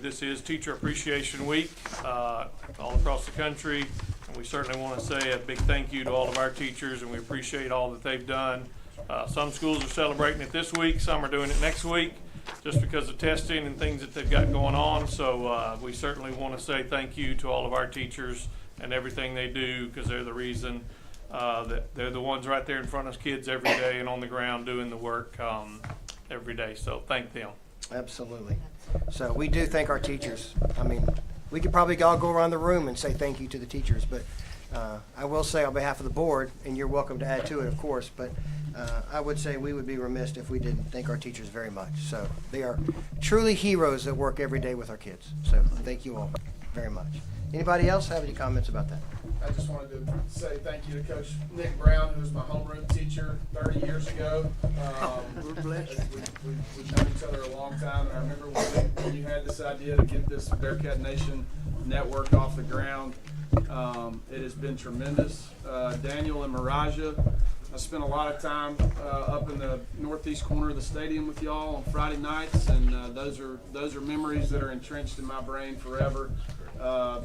this is Teacher Appreciation Week all across the country, and we certainly want to say a big thank you to all of our teachers, and we appreciate all that they've done. Some schools are celebrating it this week, some are doing it next week, just because of testing and things that they've got going on. So we certainly want to say thank you to all of our teachers and everything they do, because they're the reason that they're the ones right there in front of kids every day and on the ground doing the work every day. So thank them. Absolutely. So we do thank our teachers. I mean, we could probably all go around the room and say thank you to the teachers, but I will say on behalf of the board, and you're welcome to add to it, of course, but I would say we would be remiss if we didn't thank our teachers very much. So they are truly heroes that work every day with our kids. So thank you all very much. Anybody else have any comments about that? I just wanted to say thank you to Coach Nick Brown, who was my homeroom teacher 30 years ago. We've known each other a long time, and I remember when you had this idea to get this Bearcat Nation network off the ground. It has been tremendous. Daniel and Maraja, I spent a lot of time up in the northeast corner of the stadium with y'all on Friday nights, and those are memories that are entrenched in my brain forever.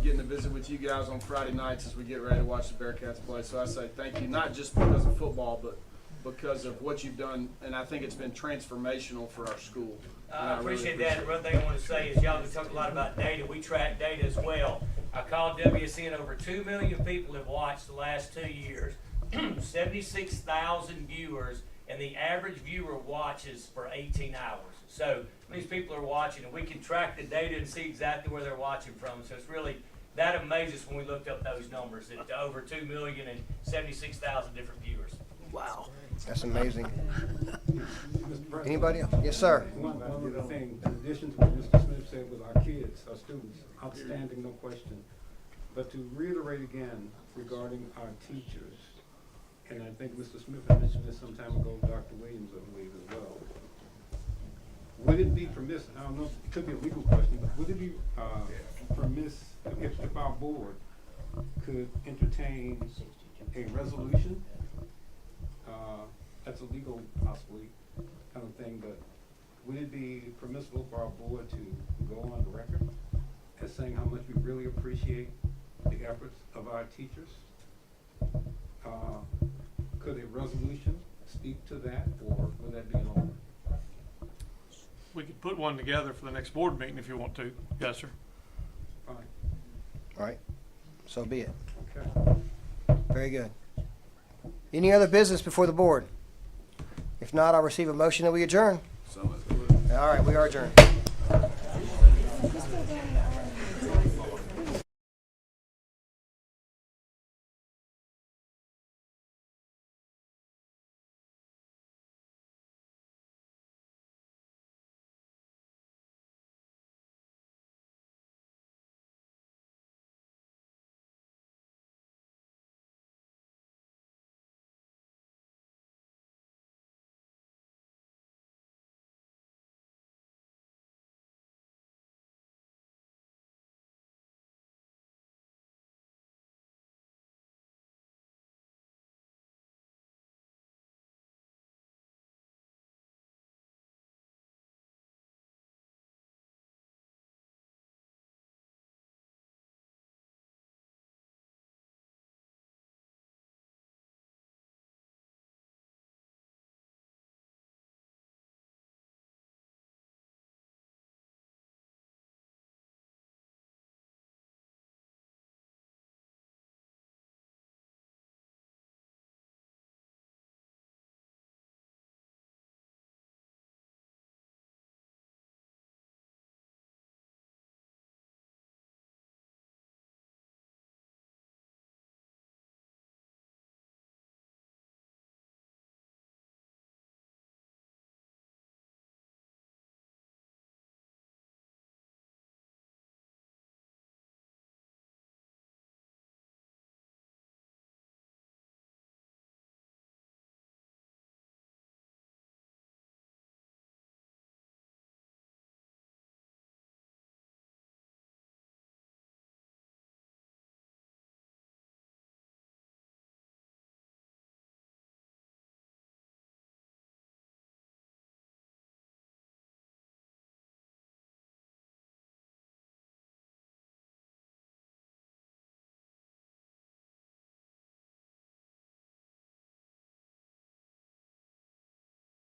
Getting to visit with you guys on Friday nights as we get ready to watch the Bearcats play. So I say thank you, not just because of football, but because of what you've done, and I think it's been transformational for our school. I appreciate that. One thing I want to say is y'all have talked a lot about data. We track data as well. I called WSC, and over 2 million people have watched the last 2 years. 76,000 viewers, and the average viewer watches for 18 hours. So these people are watching, and we can track the data and see exactly where they're watching from. So it's really that amazes when we looked up those numbers, that over 2 million and 76,000 different viewers. Wow. That's amazing. Anybody else? Yes, sir. One other thing, in addition to what Mr. Smith said with our kids, our students, outstanding, no question. But to reiterate again regarding our teachers, and I think Mr. Smith had mentioned this some time ago, Dr. Williams, I believe, as well. Would it be permissible, I don't know, it could be a legal question, but would it be permissible if our board could entertain a resolution? That's a legal, possibly, kind of thing, but would it be permissible for our board to go on the record as saying how much we really appreciate the efforts of our teachers? Could a resolution speak to that, or would that be an order? We could put one together for the next board meeting if you want to. Yes, sir. Fine. All right. So be it. Okay. Very good. Any other business before the board? If not, I'll receive a motion that we adjourn. All right, we are adjourned.